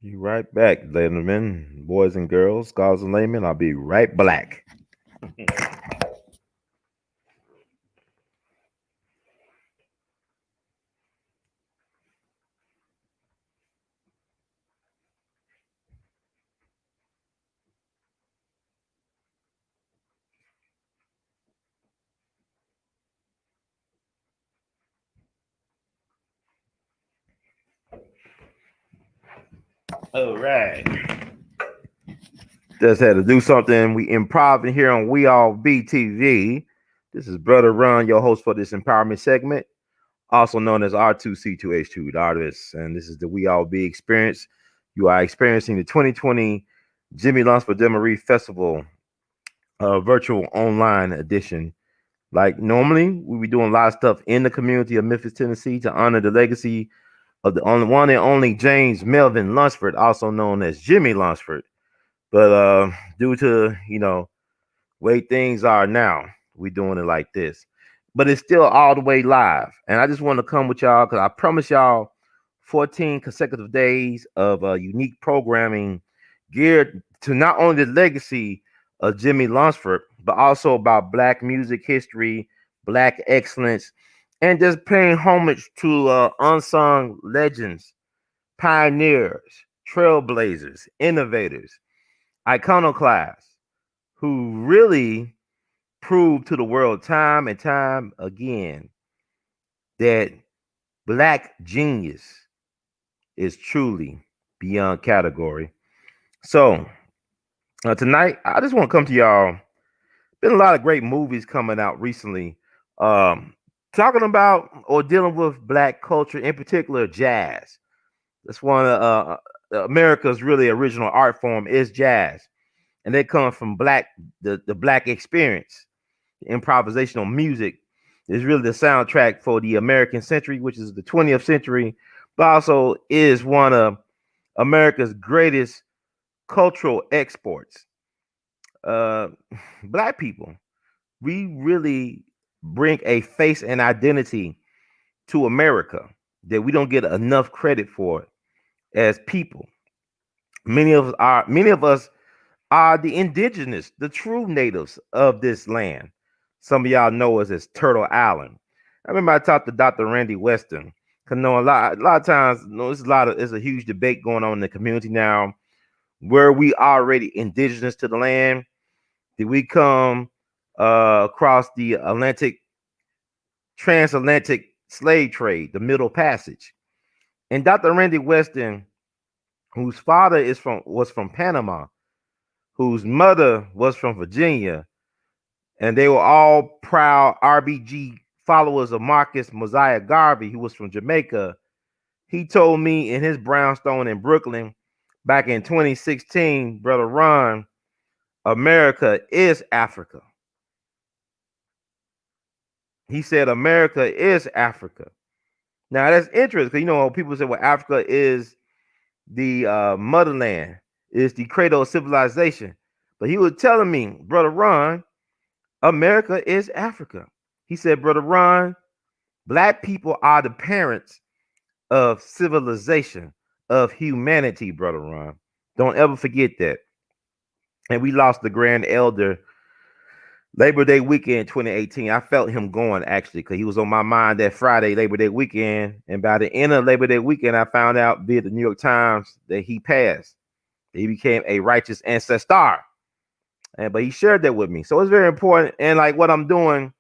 You right back, gentlemen, boys and girls, scholars and laymen. I'll be right black. All right. Just had to do something. We improv in here on We All BTV. This is Brother Run, your host for this empowerment segment, also known as R2C2H2, the artist. And this is the We All Be experience. You are experiencing the 2020 Jimmy Lunsford Demery Festival virtual online edition. Like normally, we be doing a lot of stuff in the community of Memphis, Tennessee to honor the legacy of the only one and only James Melvin Lunsford, also known as Jimmy Lunsford. But due to way things are now, we doing it like this. But it's still all the way live, and I just want to come with y'all because I promise y'all 14 consecutive days of unique programming geared to not only the legacy of Jimmy Lunsford, but also about Black music history, Black excellence, and just paying homage to unsung legends, pioneers, trailblazers, innovators, iconoclasts who really proved to the world time and time again that Black genius is truly beyond category. So tonight, I just want to come to y'all. Been a lot of great movies coming out recently, um, talking about or dealing with Black culture, in particular jazz. That's one of America's really original art form is jazz, and they come from the Black experience. Improvisational music is really the soundtrack for the American century, which is the 20th century, but also is one of America's greatest cultural exports. Uh, Black people, we really bring a face and identity to America that we don't get enough credit for as people. Many of us are the indigenous, the true natives of this land. Some of y'all know us as Turtle Island. I remember I talked to Dr. Randy Weston. Cause no, a lot of times, there's a huge debate going on in the community now. Were we already indigenous to the land? Did we come across the transatlantic slave trade, the Middle Passage? And Dr. Randy Weston, whose father was from Panama, whose mother was from Virginia, and they were all proud RBG followers of Marcus Mosiah Garvey, who was from Jamaica. He told me in his brownstone in Brooklyn back in 2016, Brother Ron, America is Africa. He said America is Africa. Now that's interesting because people say, well, Africa is the motherland, is the cradle of civilization. But he was telling me, Brother Ron, America is Africa. He said, Brother Ron, Black people are the parents of civilization, of humanity, Brother Ron. Don't ever forget that. And we lost the grand elder Labor Day weekend 2018. I felt him going actually because he was on my mind that Friday, Labor Day weekend. And by the end of Labor Day weekend, I found out via the New York Times that he passed. He became a righteous ancestor. But he shared that with me. So it's very important. And like what I'm doing,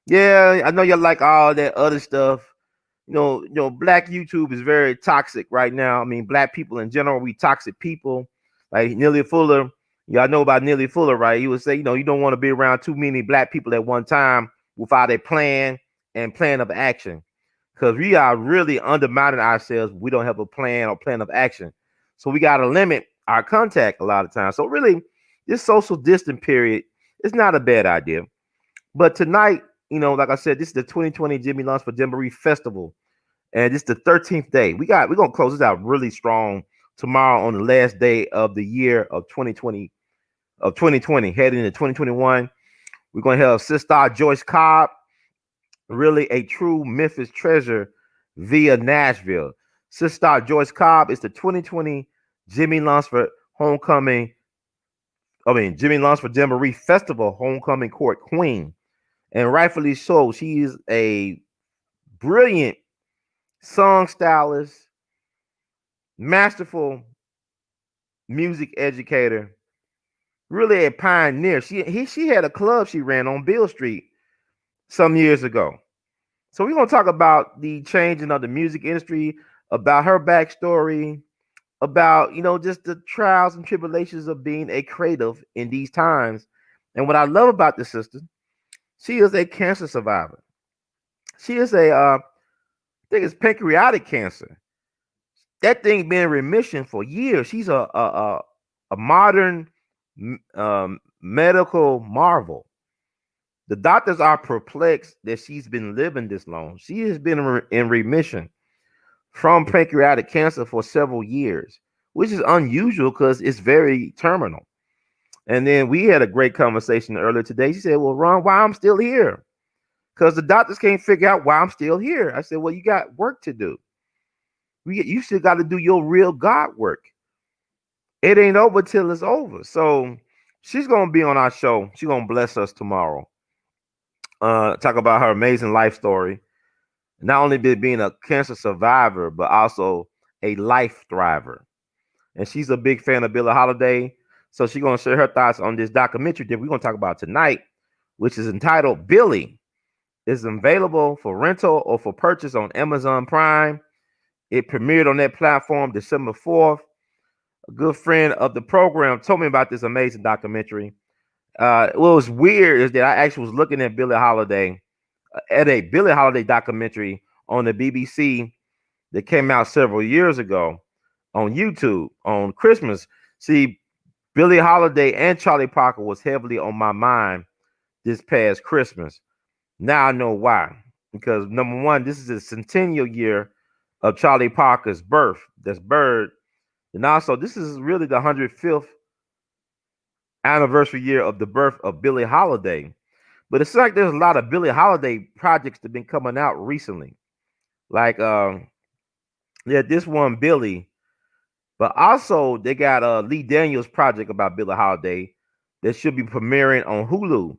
yeah, I know you like all that other stuff. Black YouTube is very toxic right now. I mean, Black people in general, we toxic people. Like Neely Fuller, y'all know about Neely Fuller, right? He would say, you don't want to be around too many Black people at one time without a plan and plan of action. Because we are really undermining ourselves. We don't have a plan or plan of action. So we got to limit our contact a lot of times. So really, this social distance period is not a bad idea. But tonight, like I said, this is the 2020 Jimmy Lunsford Jamboree Festival, and this is the 13th day. We're gonna close this out really strong tomorrow on the last day of the year of 2020, heading into 2021. We're gonna have Sister Joyce Cobb, really a true Memphis treasure via Nashville. Sister Joyce Cobb is the 2020 Jimmy Lunsford homecoming. Jimmy Lunsford Jamboree Festival homecoming court queen, and rightfully so. She is a brilliant song stylist, masterful music educator, really a pioneer. She had a club she ran on Beale Street some years ago. So we're gonna talk about the changing of the music industry, about her backstory, about just the trials and tribulations of being a creative in these times. And what I love about this sister, she is a cancer survivor. She is I think it's pancreatic cancer. That thing been in remission for years. She's a modern medical marvel. The doctors are perplexed that she's been living this long. She has been in remission from pancreatic cancer for several years, which is unusual because it's very terminal. And then we had a great conversation earlier today. She said, "Well, Ron, why I'm still here? Because the doctors can't figure out why I'm still here." I said, "Well, you got work to do. You still got to do your real God work. It ain't over till it's over." So she's gonna be on our show. She's gonna bless us tomorrow. Talk about her amazing life story. Not only being a cancer survivor, but also a life thriver. And she's a big fan of Billie Holiday. So she's gonna share her thoughts on this documentary that we're gonna talk about tonight, which is entitled Billie. It's available for rental or for purchase on Amazon Prime. It premiered on that platform December 4th. A good friend of the program told me about this amazing documentary. What was weird is that I actually was looking at Billie Holiday, at a Billie Holiday documentary on the BBC that came out several years ago on YouTube on Christmas. See, Billie Holiday and Charlie Parker was heavily on my mind this past Christmas. Now I know why. Because number one, this is the centennial year of Charlie Parker's birth. That's Bird. And also, this is really the 105th anniversary year of the birth of Billie Holiday. But it's like there's a lot of Billie Holiday projects that have been coming out recently. Like yeah, this one, Billie. But also they got Lee Daniels project about Billie Holiday that should be premiering on Hulu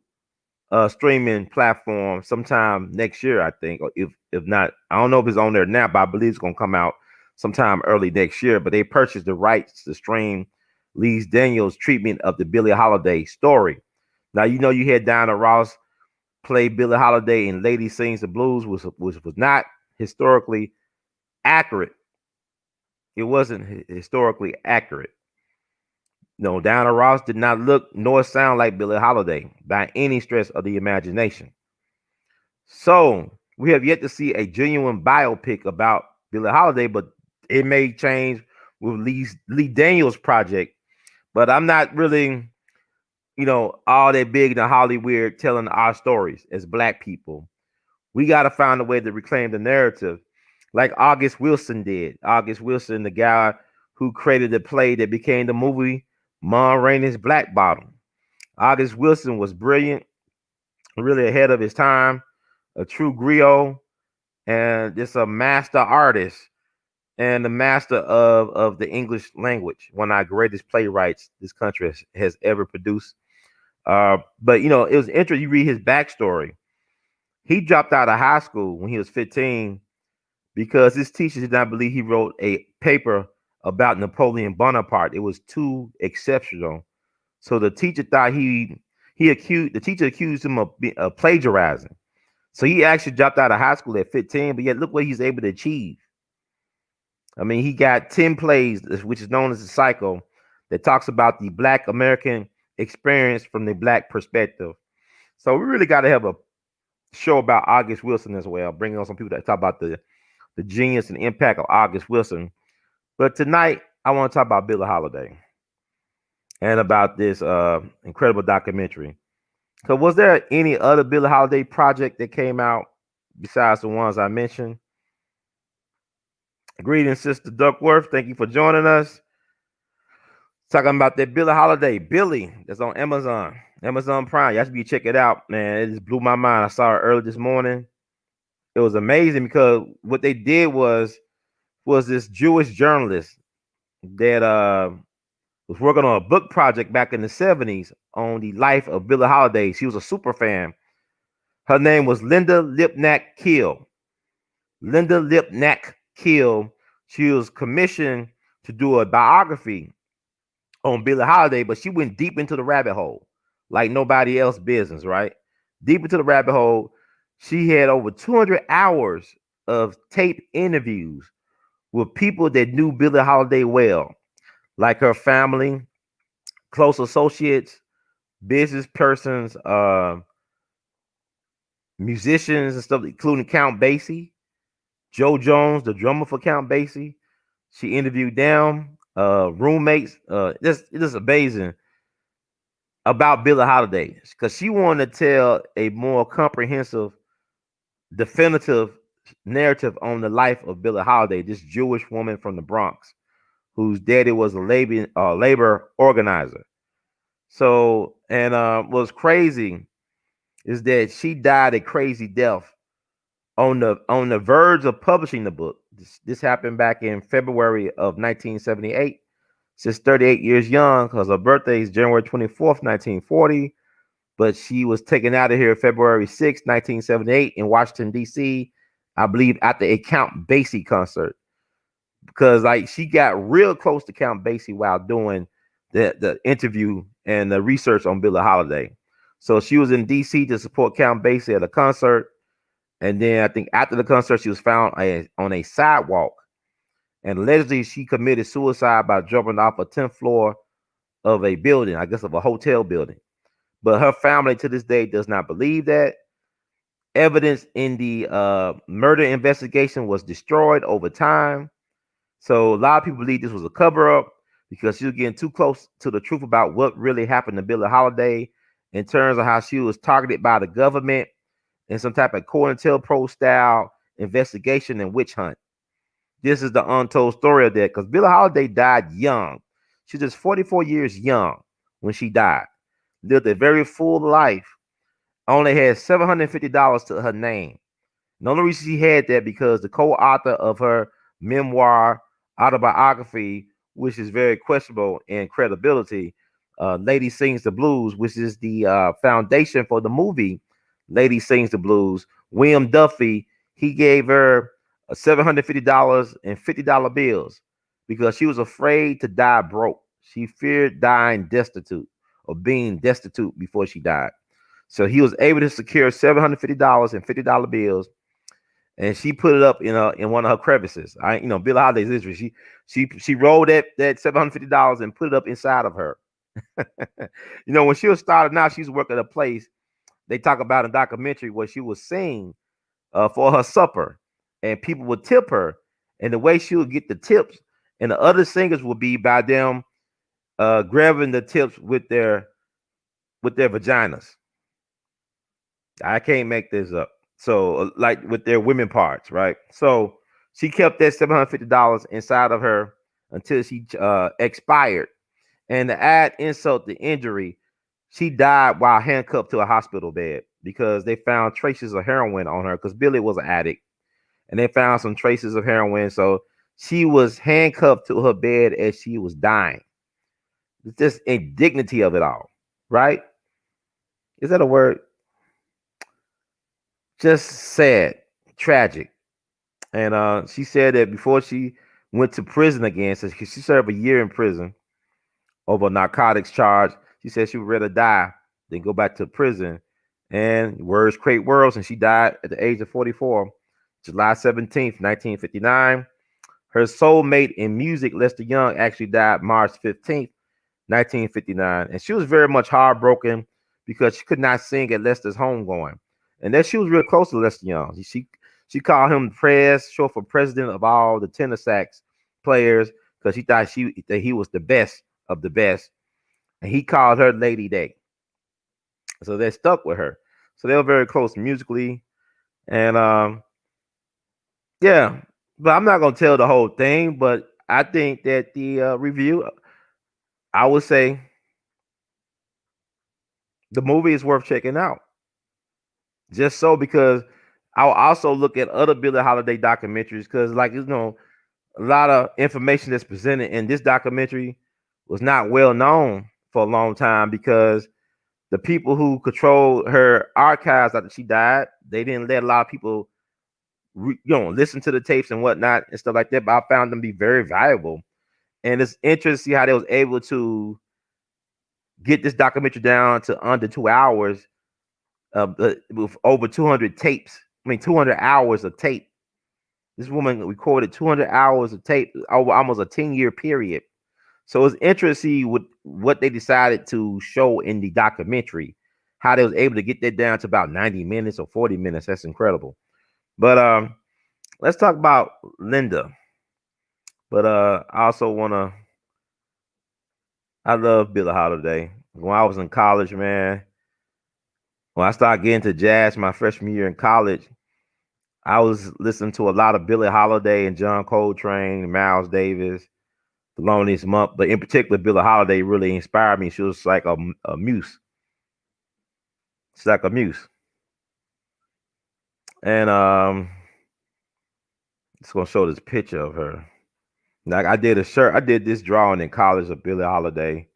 streaming platform sometime next year, I think. Or if not, I don't know if it's on there now, but I believe it's gonna come out sometime early next year. But they purchased the rights to stream Lee Daniels' treatment of the Billie Holiday story. Now you had Diana Ross play Billie Holiday in Lady Sings the Blues, which was not historically accurate. It wasn't historically accurate. No, Diana Ross did not look nor sound like Billie Holiday by any stretch of the imagination. So we have yet to see a genuine biopic about Billie Holiday, but it may change with Lee Daniels' project. But I'm not really, all that big in Hollywood telling our stories as Black people. We got to find a way to reclaim the narrative, like August Wilson did. August Wilson, the guy who created the play that became the movie Ma Rainey's Black Bottom. August Wilson was brilliant, really ahead of his time, a true griot, and just a master artist and the master of the English language, one of our greatest playwrights this country has ever produced. But it was interesting. You read his backstory. He dropped out of high school when he was 15 because his teacher did not believe he wrote a paper about Napoleon Bonaparte. It was too exceptional. So the teacher thought the teacher accused him of plagiarizing. So he actually dropped out of high school at 15, but yet look what he's able to achieve. I mean, he got 10 plays, which is known as a cycle, that talks about the Black American experience from the Black perspective. So we really got to have a show about August Wilson as well, bringing on some people that talk about the genius and impact of August Wilson. But tonight, I want to talk about Billie Holiday and about this incredible documentary. So was there any other Billie Holiday project that came out besides the ones I mentioned? Greetings, Sister Duckworth. Thank you for joining us. Talking about that Billie Holiday, Billie, that's on Amazon Prime. You should be check it out, man. It just blew my mind. I saw it early this morning. It was amazing because what they did was this Jewish journalist. that was working on a book project back in the 70s on the life of Billie Holiday. She was a super fan. Her name was Linda Lipnack Kill. Linda Lipnack Kill. She was commissioned to do a biography on Billie Holiday, but she went deep into the rabbit hole like nobody else business, right? Deep into the rabbit hole. She had over 200 hours of tape interviews with people that knew Billie Holiday well, like her family, close associates, business persons, musicians and stuff, including Count Basie, Joe Jones, the drummer for Count Basie. She interviewed them, roommates. It's amazing about Billie Holiday because she wanted to tell a more comprehensive, definitive narrative on the life of Billie Holiday, this Jewish woman from the Bronx whose daddy was a labor organizer. So, and what's crazy is that she died a crazy death on the verge of publishing the book. This happened back in February of 1978. She's 38 years young because her birthday is January 24th, 1940. But she was taken out of here February 6th, 1978 in Washington, D.C., I believe, at the Count Basie concert. Because like she got real close to Count Basie while doing the interview and the research on Billie Holiday. So she was in D.C. to support Count Basie at a concert. And then I think after the concert, she was found on a sidewalk. And allegedly, she committed suicide by jumping off a 10th floor of a building, I guess of a hotel building. But her family to this day does not believe that. Evidence in the murder investigation was destroyed over time. So a lot of people believe this was a cover up because she was getting too close to the truth about what really happened to Billie Holiday in terms of how she was targeted by the government in some type of COINTELPRO style investigation and witch hunt. This is the untold story of that because Billie Holiday died young. She's just 44 years young when she died. Lived a very full life. Only had $750 to her name. The only reason she had that because the co-author of her memoir autobiography, which is very questionable in credibility, Lady Sings the Blues, which is the foundation for the movie Lady Sings the Blues. William Duffy, he gave her $750 and $50 bills because she was afraid to die broke. She feared dying destitute or being destitute before she died. So he was able to secure $750 and $50 bills, and she put it up in one of her crevices. Billie Holiday's history. She rolled that $750 and put it up inside of her. When she was starting out, she was working at a place they talk about in a documentary where she would sing for her supper, and people would tip her, and the way she would get the tips, and the other singers would be by them grabbing the tips with their vaginas. I can't make this up. So, like with their women parts, right? So she kept that $750 inside of her until she expired. And to add insult to injury, she died while handcuffed to a hospital bed because they found traces of heroin on her because Billie was an addict, and they found some traces of heroin. So she was handcuffed to her bed as she was dying. It's just indignity of it all, right? Is that a word? Just sad, tragic. And she said that before she went to prison again, so she served a year in prison over a narcotics charge. She said she would rather die than go back to prison. And words create worlds, and she died at the age of 44, July 17th, 1959. Her soulmate in music, Lester Young, actually died March 15th, 1959. And she was very much heartbroken because she could not sing at Lester's homegoing. And that she was real close to Lester Young. She called him short for president of all the tenor sax players, because she thought that he was the best of the best. And he called her Lady Day. So that stuck with her. So they were very close musically. And yeah, but I'm not gonna tell the whole thing, but I think that the review, I would say the movie is worth checking out. Just so because I'll also look at other Billie Holiday documentaries because, like, a lot of information that's presented in this documentary was not well known for a long time because the people who controlled her archives after she died, they didn't let a lot of people, listen to the tapes and whatnot and stuff like that. But I found them to be very valuable, and it's interesting to see how they was able to get this documentary down to under 2 hours, with over 200 tapes. I mean, 200 hours of tape. This woman recorded 200 hours of tape over almost a 10-year period. So it's interesting with what they decided to show in the documentary, how they was able to get that down to about 90 minutes or 40 minutes. That's incredible. But let's talk about Linda. But I also wanna I love Billie Holiday. When I was in college, man, when I started getting to jazz my freshman year in college, I was listening to a lot of Billie Holiday and John Coltrane and Miles Davis, The Loneliest Month, but in particular, Billie Holiday really inspired me. She was like a muse. She's like a muse. And just gonna show this picture of her. Like I did this drawing in college of Billie Holiday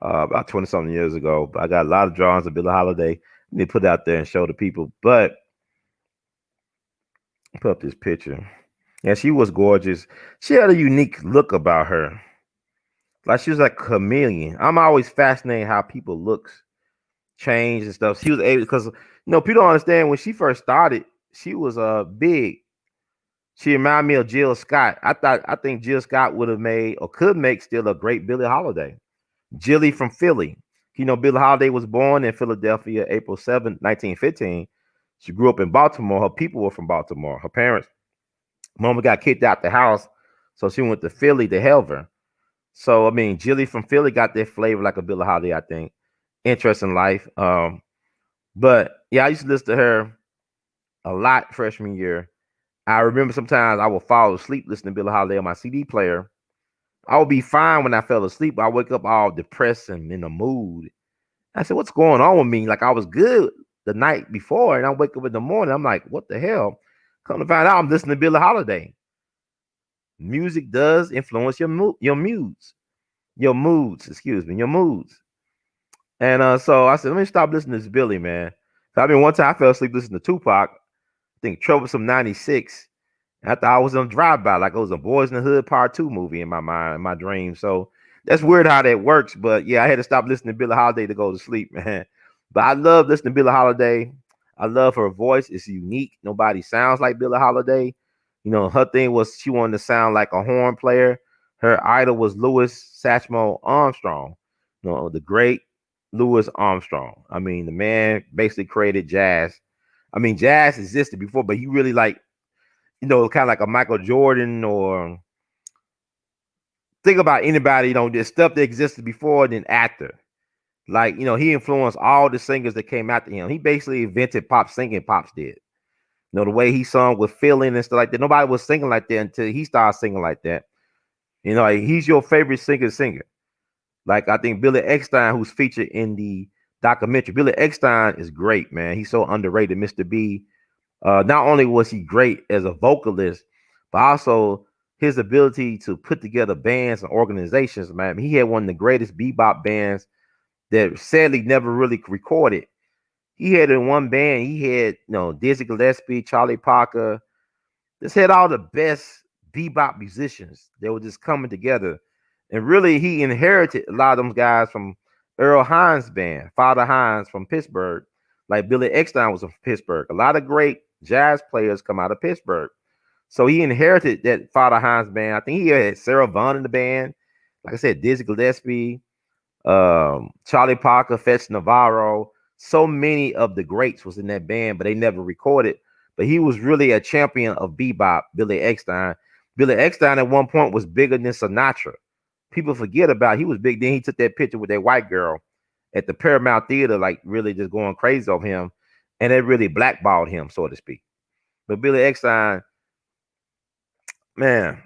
about 20 something years ago. But I got a lot of drawings of Billie Holiday. Let me put it out there and show the people. But put up this picture. Yeah, she was gorgeous. She had a unique look about her. Like she was like a chameleon. I'm always fascinated how people looks change and stuff. She was able because people don't understand when she first started, she was big. She reminded me of Jill Scott. I think Jill Scott would have made or could make still a great Billie Holiday. Jilly from Philly. Billie Holiday was born in Philadelphia, April 7th, 1915. She grew up in Baltimore. Her people were from Baltimore. Her parents, mama got kicked out the house, so she went to Philly to help her. So I mean, Jilly from Philly got that flavor like a Billie Holiday, I think. Interesting life. But yeah, I used to listen to her a lot freshman year. I remember sometimes I would fall asleep listening to Billie Holiday on my CD player. I would be fine when I fell asleep. I wake up all depressed and in a mood. I said, "What's going on with me?" Like I was good the night before, and I wake up in the morning. I'm like, "What the hell?" Come to find out, I'm listening to Billie Holiday. Music does influence your moods. Excuse me, your moods. And so I said, "Let me stop listening to this Billie, man." So, I mean, one time I fell asleep listening to Tupac. I think Troublesome '96. I thought I was on drive by, like it was a Boys in the Hood Part 2 movie in my mind, in my dream. So that's weird how that works. But yeah, I had to stop listening to Billie Holiday to go to sleep, man. But I love listening to Billie Holiday. I love her voice. It's unique. Nobody sounds like Billie Holiday. Her thing was she wanted to sound like a horn player. Her idol was Louis Satchmo Armstrong, the great Louis Armstrong. I mean, the man basically created jazz. I mean, jazz existed before, but he really kind of like a Michael Jordan, or think about anybody, this stuff that existed before than actor. Like, he influenced all the singers that came after him. He basically invented pop singing, Pops did. The way he sung with feeling and stuff like that. Nobody was singing like that until he started singing like that. Like, he's your favorite singer. Like, I think Billy Eckstine, who's featured in the documentary. Billy Eckstine is great, man. He's so underrated, Mr. B. Not only was he great as a vocalist, but also his ability to put together bands and organizations, man. He had one of the greatest bebop bands that sadly never really recorded. He had in one band, he had, Dizzy Gillespie, Charlie Parker. This had all the best bebop musicians that were just coming together. And really, he inherited a lot of those guys from Earl Hines' band, Father Hines from Pittsburgh. Like Billy Eckstine was from Pittsburgh. A lot of great jazz players come out of Pittsburgh. So he inherited that Father Hines band. I think he had Sarah Vaughan in the band. Like I said, Dizzy Gillespie, Charlie Parker, Fetch Navarro. So many of the greats was in that band, but they never recorded. But he was really a champion of bebop, Billy Eckstine. Billy Eckstine at one point was bigger than Sinatra. People forget about he was big. Then he took that picture with that white girl at the Paramount Theater, like really just going crazy on him. And it really blackballed him, so to speak. But Billy Eckstine, man,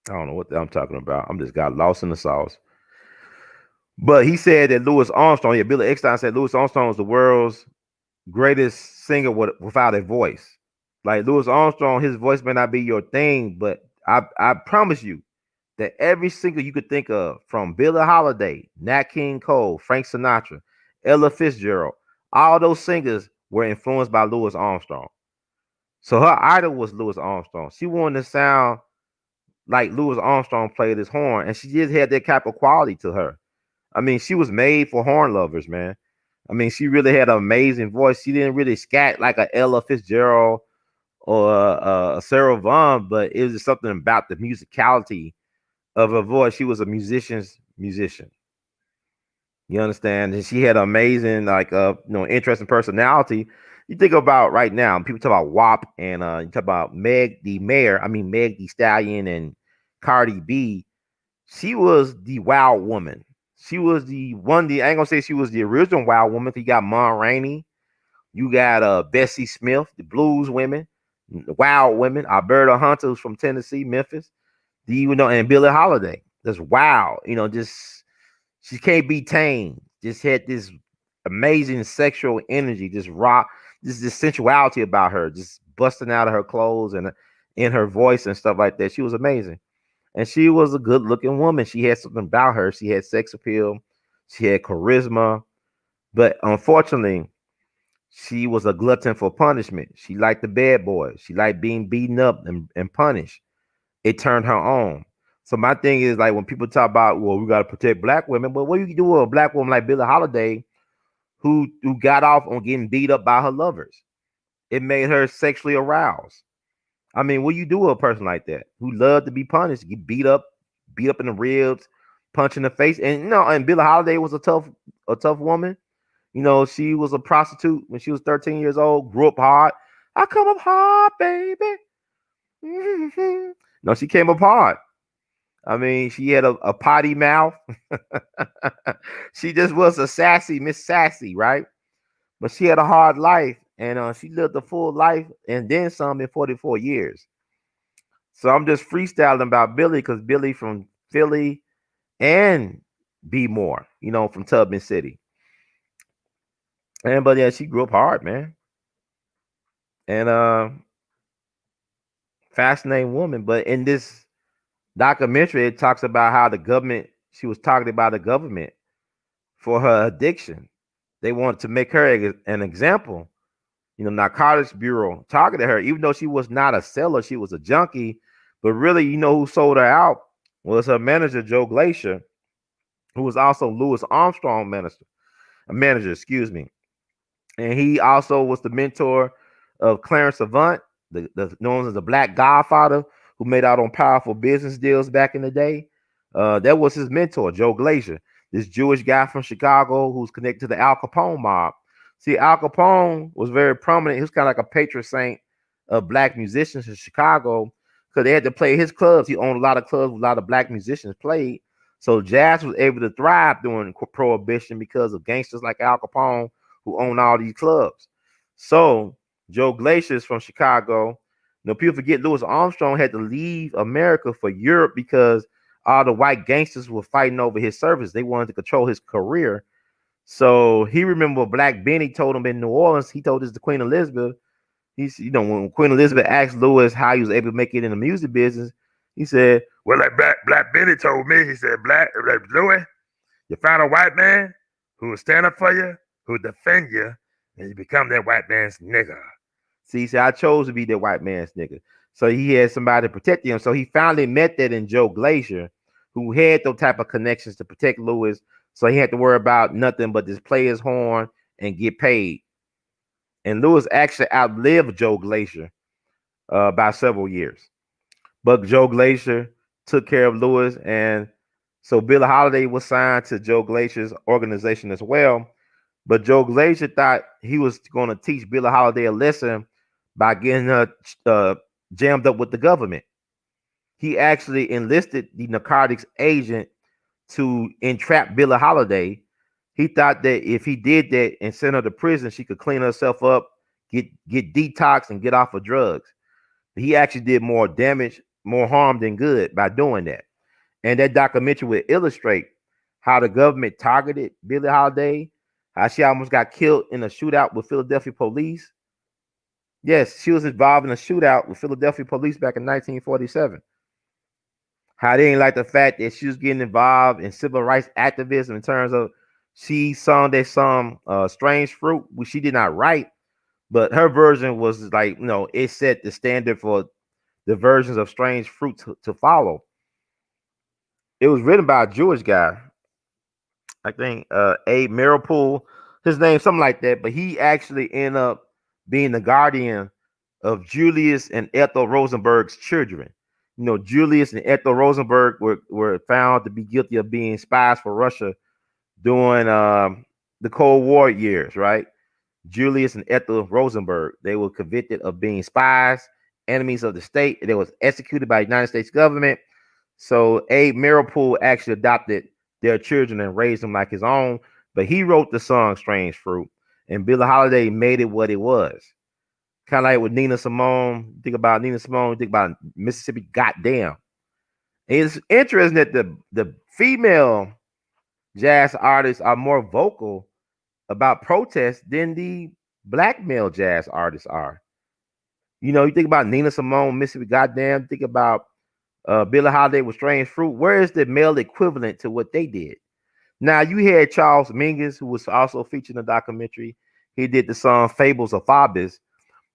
I don't know what I'm talking about. I'm just got lost in the sauce. But he said that Louis Armstrong, yeah, Billy Eckstine said Louis Armstrong was the world's greatest singer without a voice. Like Louis Armstrong, his voice may not be your thing, but I promise you that every single you could think of, from Billie Holiday, Nat King Cole, Frank Sinatra, Ella Fitzgerald, all those singers were influenced by Louis Armstrong. So her idol was Louis Armstrong. She wanted to sound like Louis Armstrong played his horn, and she just had that type of quality to her. I mean, she was made for horn lovers, man. I mean, she really had an amazing voice. She didn't really scat like a Ella Fitzgerald or a Sarah Vaughan, but it was just something about the musicality of her voice. She was a musician's musician. You understand? And she had an amazing, like, interesting personality. You think about right now, people talk about WAP and you talk about Meg the Stallion and Cardi B. She was the wild woman. She was the one. I ain't gonna say she was the original wild woman. You got Mon Rainey, you got Bessie Smith, the blues women, the wild women. Alberta Hunter from Tennessee, Memphis. And Billie Holiday. Just wow, just she can't be tamed. Just had this amazing sexual energy, just rock, this sensuality about her, just busting out of her clothes and in her voice and stuff like that. She was amazing. And she was a good looking woman. She had something about her. She had sex appeal. She had charisma. But unfortunately, she was a glutton for punishment. She liked the bad boys. She liked being beaten up and punished. It turned her on. So my thing is, like, when people talk about, well, we got to protect black women, but what do you do with a black woman like Billie Holiday who got off on getting beat up by her lovers? It made her sexually aroused. I mean, what do you do with a person like that who loved to be punished, get beat up in the ribs, punch in the face? And and Billie Holiday was a tough woman. She was a prostitute when she was 13 years old, grew up hard. I come up hard, baby. Mm-hmm. No, she came up hard. I mean, she had a potty mouth. She just was a sassy Miss Sassy, right? But she had a hard life, and she lived a full life and then some in 44 years. So I'm just freestyling about Billie because Billie from Philly and B More, from Tubman City. But yeah, she grew up hard, man. And fascinating woman. But in this documentary, it talks about how she was targeted by the government for her addiction. They wanted to make her an example. Narcotics Bureau targeted her, even though she was not a seller, she was a junkie. But really, who sold her out was her manager, Joe Glacier, who was also Louis Armstrong manager, excuse me. And he also was the mentor of Clarence Avant, known as the Black Godfather, who made out on powerful business deals back in the day. That was his mentor, Joe Glacier, this Jewish guy from Chicago who's connected to the Al Capone mob. See, Al Capone was very prominent. He was kind of like a patron saint of black musicians in Chicago because they had to play his clubs. He owned a lot of clubs with a lot of black musicians played. So jazz was able to thrive during Prohibition because of gangsters like Al Capone who owned all these clubs. So Joe Glacier is from Chicago. People forget Louis Armstrong had to leave America for Europe because all the white gangsters were fighting over his service. They wanted to control his career. So he remembered Black Benny told him in New Orleans. He told this to Queen Elizabeth. He's, when Queen Elizabeth asked Louis how he was able to make it in the music business, he said, "Well, like Black Benny told me, he said, Louis, you found a white man who will stand up for you, who will defend you, and you become that white man's nigga." See, he said, I chose to be that white man's nigga. So he had somebody to protect him. So he finally met that in Joe Glacier, who had those type of connections to protect Louis. So he had to worry about nothing but just play his horn and get paid. And Louis actually outlived Joe Glacier by several years. But Joe Glacier took care of Louis. And so Billie Holiday was signed to Joe Glacier's organization as well. But Joe Glacier thought he was going to teach Billie Holiday a lesson by getting her jammed up with the government. He actually enlisted the narcotics agent to entrap Billie Holiday. He thought that if he did that and sent her to prison, she could clean herself up, get detox, and get off of drugs. He actually did more damage, more harm than good by doing that. And that documentary would illustrate how the government targeted Billie Holiday, how she almost got killed in a shootout with Philadelphia police. Yes, she was involved in a shootout with Philadelphia police back in 1947. How they didn't like the fact that she was getting involved in civil rights activism in terms of she sung that song Strange Fruit, which she did not write, but her version was like, it set the standard for the versions of Strange Fruit to follow. It was written by a Jewish guy, I think A.L.L, his name something like that, but he actually ended up being the guardian of Julius and Ethel Rosenberg's children. Julius and Ethel Rosenberg were found to be guilty of being spies for Russia during the Cold War years, right? Julius and Ethel Rosenberg, they were convicted of being spies, enemies of the state. They was executed by the United States government. So A.L.L actually adopted their children and raised them like his own. But he wrote the song Strange Fruit, and Billie Holiday made it what it was. Kind of like with Nina Simone. Think about Nina Simone, think about Mississippi Goddamn. And it's interesting that the female jazz artists are more vocal about protests than the black male jazz artists are. You think about Nina Simone, Mississippi Goddamn, think about Billie Holiday with Strange Fruit. Where is the male equivalent to what they did? Now, you had Charles Mingus, who was also featured in the documentary. He did the song Fables of Faubus,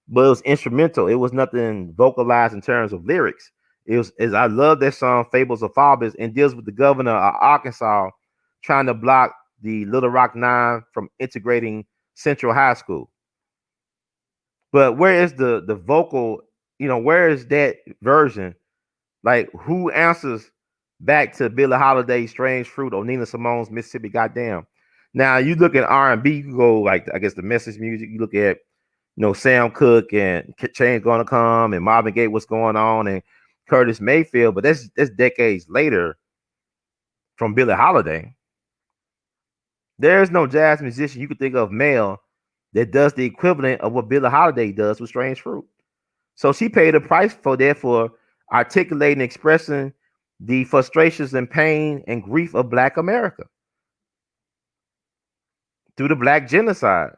but it was instrumental. It was nothing vocalized in terms of lyrics. I love that song Fables of Faubus, and deals with the governor of Arkansas trying to block the Little Rock Nine from integrating Central High School. But where is the vocal, where is that version? Like, who answers back to Billie Holiday's Strange Fruit or Nina Simone's Mississippi Goddamn? Now, you look at R&B, you go like, I guess, the Message music. You look at, Sam Cooke and Change Gonna Come and Marvin Gaye, What's Going On, and Curtis Mayfield. But that's decades later from Billie Holiday. There's no jazz musician you could think of male that does the equivalent of what Billie Holiday does with Strange Fruit. So she paid a price for that, for articulating, expressing the frustrations and pain and grief of Black America through the Black genocide,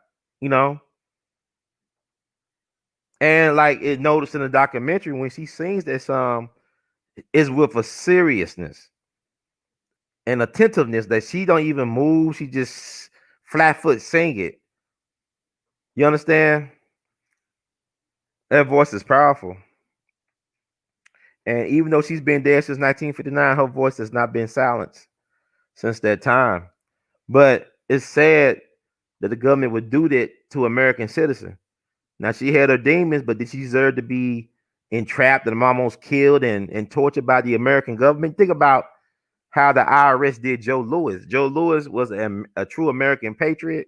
And like it noticed in the documentary, when she sings that song, is with a seriousness and attentiveness that she don't even move. She just flat foot sing it. You understand? That voice is powerful. And even though she's been dead since 1959, her voice has not been silenced since that time. But it's sad that the government would do that to American citizens. Now, she had her demons, but did she deserve to be entrapped and almost killed and tortured by the American government? Think about how the IRS did Joe Louis. Joe Louis was a true American patriot.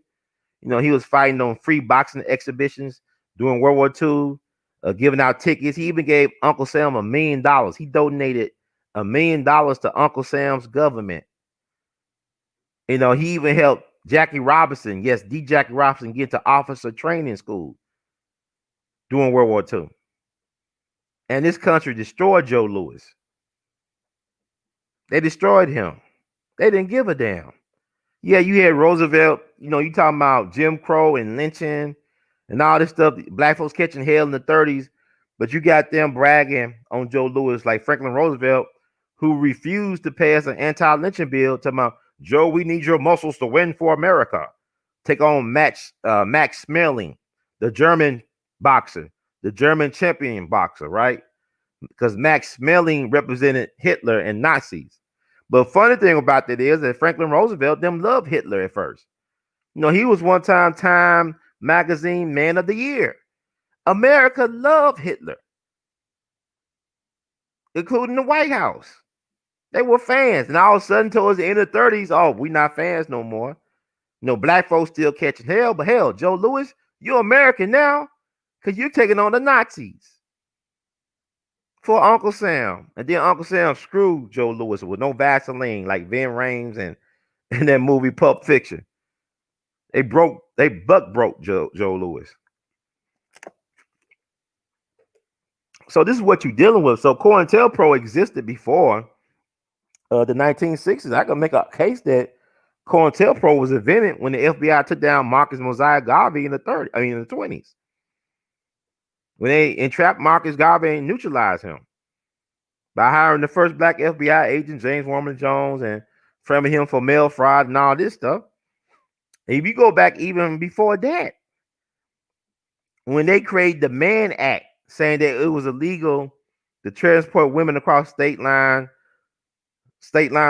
He was fighting on free boxing exhibitions during World War II, giving out tickets. He even gave Uncle Sam $1 million. He donated $1 million to Uncle Sam's government. He even helped Jackie Robinson, yes, D. Jackie Robinson, get to officer training school during World War II. And this country destroyed Joe Louis. They destroyed him. They didn't give a damn. Yeah, you had Roosevelt, you talking about Jim Crow and lynching and all this stuff, Black folks catching hell in the 30s, but you got them bragging on Joe Louis, like Franklin Roosevelt, who refused to pass an anti-lynching bill, talking about, Joe, we need your muscles to win for America. Take on Max Schmeling, the German boxer, the German champion boxer, right? Because Max Schmeling represented Hitler and Nazis. But funny thing about that is that Franklin Roosevelt them loved Hitler at first. He was one Time magazine Man of the Year. America loved Hitler, including the White House. They were fans. And all of a sudden, towards the end of the 30s, oh, we not fans no more. Black folks still catching hell. But hell, Joe Louis, you're American now because you're taking on the Nazis for Uncle Sam. And then Uncle Sam screwed Joe Louis with no Vaseline like Vin Rames and that movie Pulp Fiction. They broke Joe Louis. So this is what you're dealing with. So COINTELPRO existed before the 1960s. I can make a case that COINTELPRO was invented when the FBI took down Marcus Mosiah Garvey in the 20s. When they entrapped Marcus Garvey and neutralized him. by hiring the first black FBI agent, James Warman Jones, and framing him for mail fraud and all this stuff. If you go back even before that, when they created the Mann Act, saying that it was illegal to transport women across state lines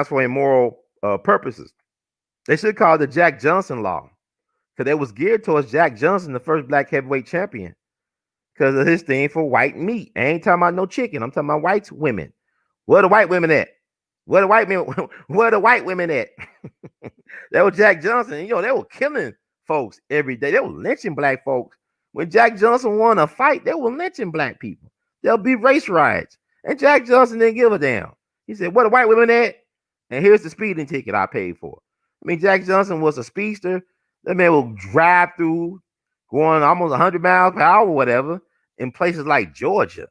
for immoral purposes, they should call it the Jack Johnson law because it was geared towards Jack Johnson, the first black heavyweight champion, because of his thing for white meat. I ain't talking about no chicken. I'm talking about white women. Where the white women at? Where the white men? Where the white women at? That was Jack Johnson. You know, they were killing folks every day. They were lynching black folks. When Jack Johnson won a fight, they were lynching black people. There'll be race riots. And Jack Johnson didn't give a damn. He said, where the white women at? And here's the speeding ticket I paid for. I mean, Jack Johnson was a speedster. That man will drive through going almost 100 miles per hour or whatever in places like Georgia,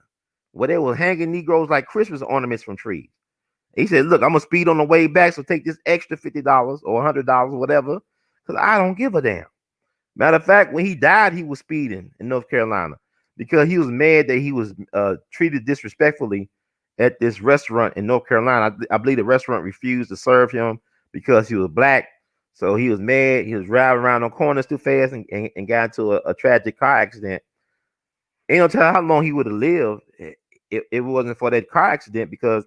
where they were hanging Negroes like Christmas ornaments from trees. He said, look, I'm going to speed on the way back, so take this extra $50 or $100 or whatever, because I don't give a damn. Matter of fact, when he died, he was speeding in North Carolina because he was mad that he was treated disrespectfully at this restaurant in North Carolina. I believe the restaurant refused to serve him because he was black. So he was mad. He was driving around on corners too fast and got into a tragic car accident. Ain't no telling how long he would have lived if it wasn't for that car accident, because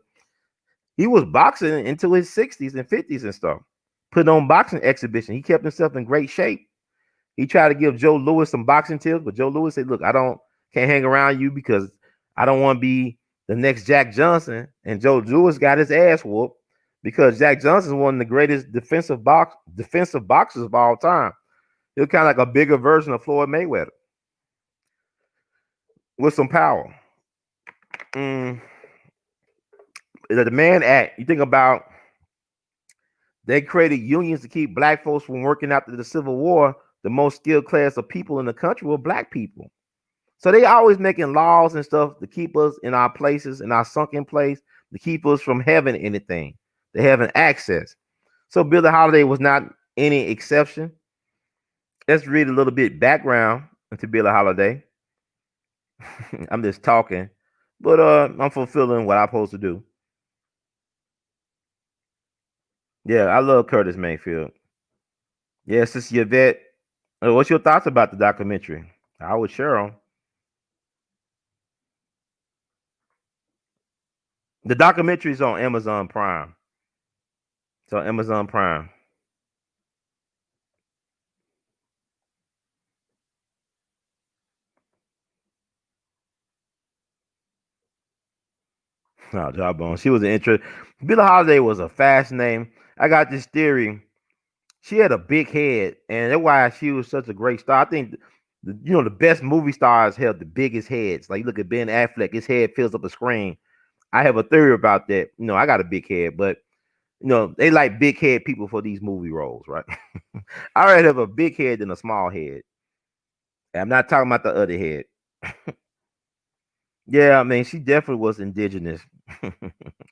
he was boxing into his 60s and 50s and stuff, putting on boxing exhibition. He kept himself in great shape. He tried to give Joe Louis some boxing tips, but Joe Louis said, look, can't hang around you because I don't want to be the next Jack Johnson. And Joe Louis got his ass whooped because Jack Johnson is one of the greatest defensive boxers of all time. He was kind of like a bigger version of Floyd Mayweather with some power. The Mann Act, you think about, they created unions to keep black folks from working after the Civil War. The most skilled class of people in the country were black people. So they always making laws and stuff to keep us in our places, in our sunken place, to keep us from having anything, to having access. So Billie Holiday was not any exception. Let's read a little bit background into Billie Holiday. I'm just talking, but I'm fulfilling what I'm supposed to do. Yeah, I love Curtis Mayfield. Yes, it's Yvette. What's your thoughts about the documentary? I would share them. The documentary is on Amazon Prime. It's on Amazon Prime. No, Jawbone. She was an interest. Billie Holiday was a fast name. I got this theory. She had a big head, and that's why she was such a great star. I think the best movie stars have the biggest heads. Like, you look at Ben Affleck, his head fills up the screen. I have a theory about that. I got a big head, but they like big head people for these movie roles, right? I already have a big head than a small head. And I'm not talking about the other head. Yeah, I mean, she definitely was indigenous.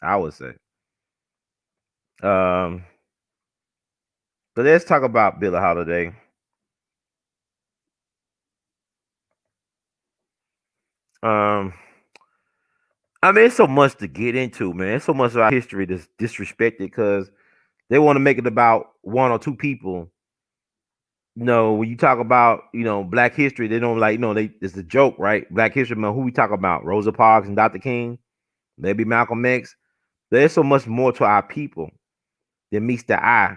I would say. Um, but let's talk about Billie Holiday. Um, I mean, it's so much to get into, man. It's so much of our history that's disrespected because they want to make it about one or two people. When you talk about Black history, they don't like it's a joke, right? Black history, man. Who we talk about? Rosa Parks and Dr. King, maybe Malcolm X. There's so much more to our people than meets the eye.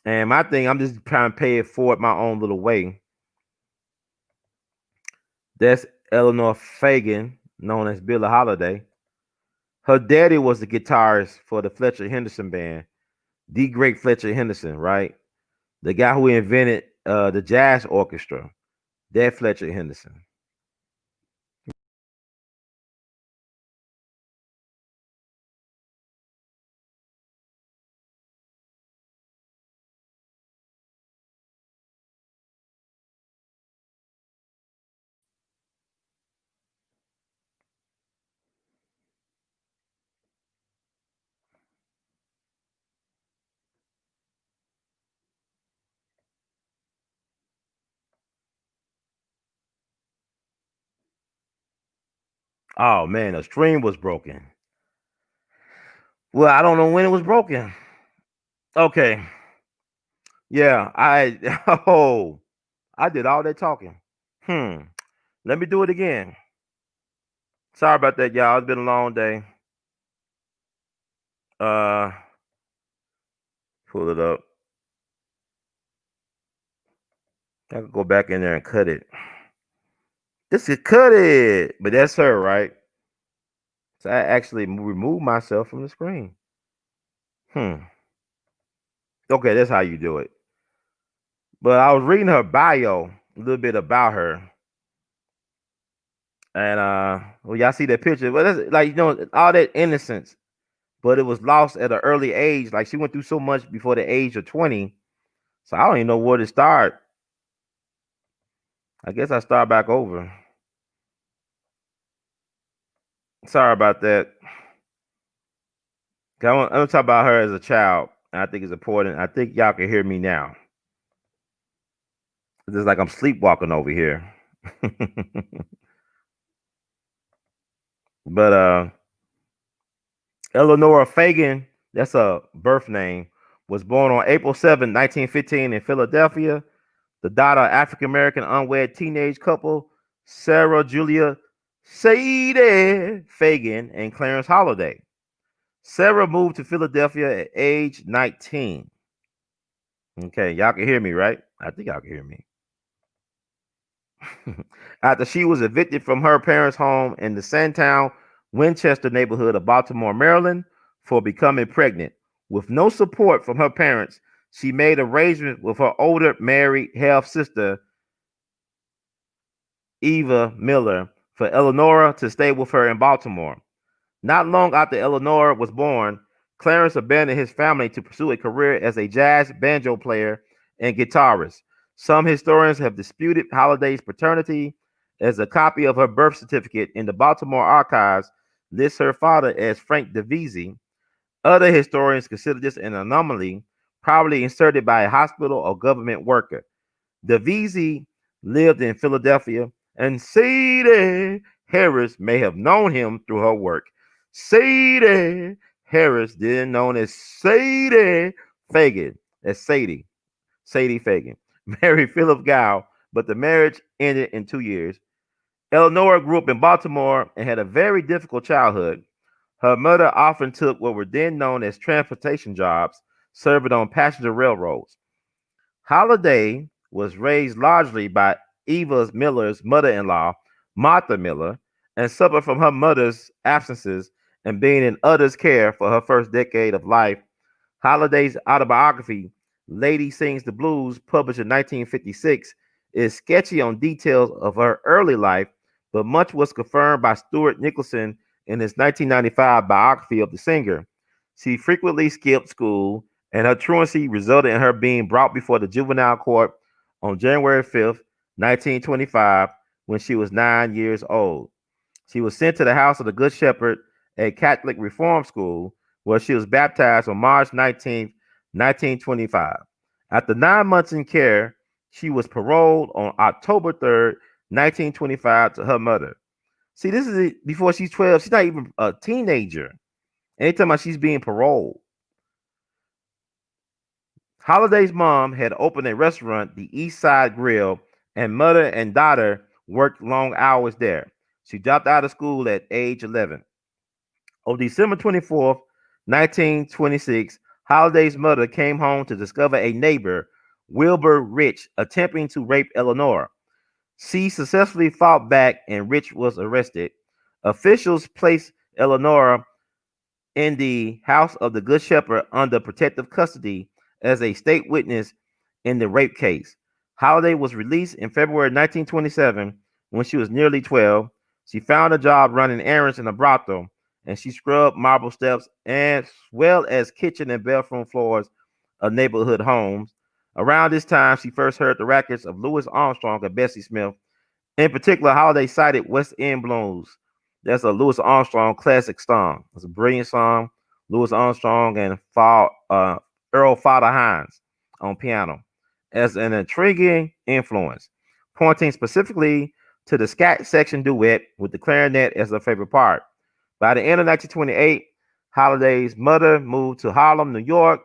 And my thing, I'm just trying to pay it forward my own little way. That's Eleanor Fagan, known as Billie Holiday. Her daddy was the guitarist for the Fletcher Henderson band, the great Fletcher Henderson, right? The guy who invented the jazz orchestra, that Fletcher Henderson. Oh man, the string was broken. Well, I don't know when it was broken. Okay. Yeah, oh, I did all that talking. Hmm. Let me do it again. Sorry about that, y'all. It's been a long day. Uh, pull it up. I could go back in there and cut it. This could cut it, but that's her, right? So I actually removed myself from the screen. Okay, that's how you do it. But I was reading her bio, a little bit about her, and well, y'all see that picture. Well, that's like all that innocence, but it was lost at an early age. Like she went through so much before the age of 20. So I don't even know where to start. I guess I start back over. Sorry about that. I'm gonna talk about her as a child. And I think it's important. I think y'all can hear me now. It's just like I'm sleepwalking over here. But Eleanor Fagan, that's a birth name, was born on April 7, 1915 in Philadelphia, the daughter of African American unwed teenage couple Sarah Julia Sadie Fagan and Clarence Holiday. Sarah moved to Philadelphia at age 19. Okay, y'all can hear me, right? I think y'all can hear me. After she was evicted from her parents' home in the Sandtown, Winchester neighborhood of Baltimore, Maryland, for becoming pregnant. With no support from her parents, she made arrangements with her older married half sister, Eva Miller, for Eleanor to stay with her in Baltimore. Not long after Eleanor was born, Clarence abandoned his family to pursue a career as a jazz banjo player and guitarist. Some historians have disputed Holiday's paternity, as a copy of her birth certificate in the Baltimore archives lists her father as Frank DeVisi. Other historians consider this an anomaly, probably inserted by a hospital or government worker. DeVisi lived in Philadelphia, and Sadie Harris may have known him through her work. Sadie Harris, then known as Sadie Fagan, as Sadie Fagan, married Philip Gow, but the marriage ended in 2 years. Eleanor grew up in Baltimore and had a very difficult childhood. Her mother often took what were then known as transportation jobs, serving on passenger railroads. Holiday was raised largely by Eva Miller's mother-in-law, Martha Miller, and suffered from her mother's absences and being in others' care for her first decade of life. Holiday's autobiography, Lady Sings the Blues, published in 1956, is sketchy on details of her early life, but much was confirmed by Stuart Nicholson in his 1995 biography of the singer. She frequently skipped school, and her truancy resulted in her being brought before the juvenile court on January 5th, 1925, when she was 9 years old. She was sent to the House of the Good Shepherd, a Catholic reform school, where she was baptized on March 19th, 1925. After 9 months in care, she was paroled on October 3rd, 1925, to her mother. See, this is before she's 12. She's not even a teenager. Anytime she's being paroled. Holiday's mom had opened a restaurant, the East Side Grill, and mother and daughter worked long hours there. She dropped out of school at age 11. On December 24th, 1926, Holiday's mother came home to discover a neighbor, Wilbur Rich, attempting to rape Eleanor. She successfully fought back and Rich was arrested. Officials placed Eleanor in the House of the Good Shepherd under protective custody as a state witness in the rape case. Holiday was released in February 1927 when she was nearly 12. She found a job running errands in a brothel, and she scrubbed marble steps as well as kitchen and bathroom floors of neighborhood homes. Around this time, she first heard the rackets of Louis Armstrong and Bessie Smith. In particular, Holiday cited West End Blues. That's a Louis Armstrong classic song. It's a brilliant song. Louis Armstrong and Earl Father Hines on piano as an intriguing influence, pointing specifically to the scat section duet with the clarinet as a favorite part. By the end of 1928, Holiday's mother moved to Harlem, New York,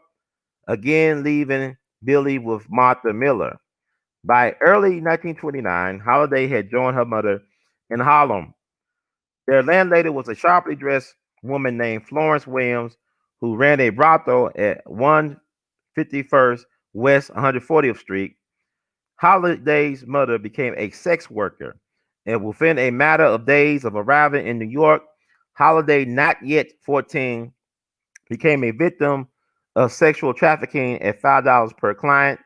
again leaving Billie with Martha Miller. By early 1929, Holiday had joined her mother in Harlem. Their landlady was a sharply dressed woman named Florence Williams, who ran a brothel at 151st West 140th Street. Holiday's mother became a sex worker, and within a matter of days of arriving in New York, Holiday, not yet 14, became a victim of sexual trafficking at $5 per client.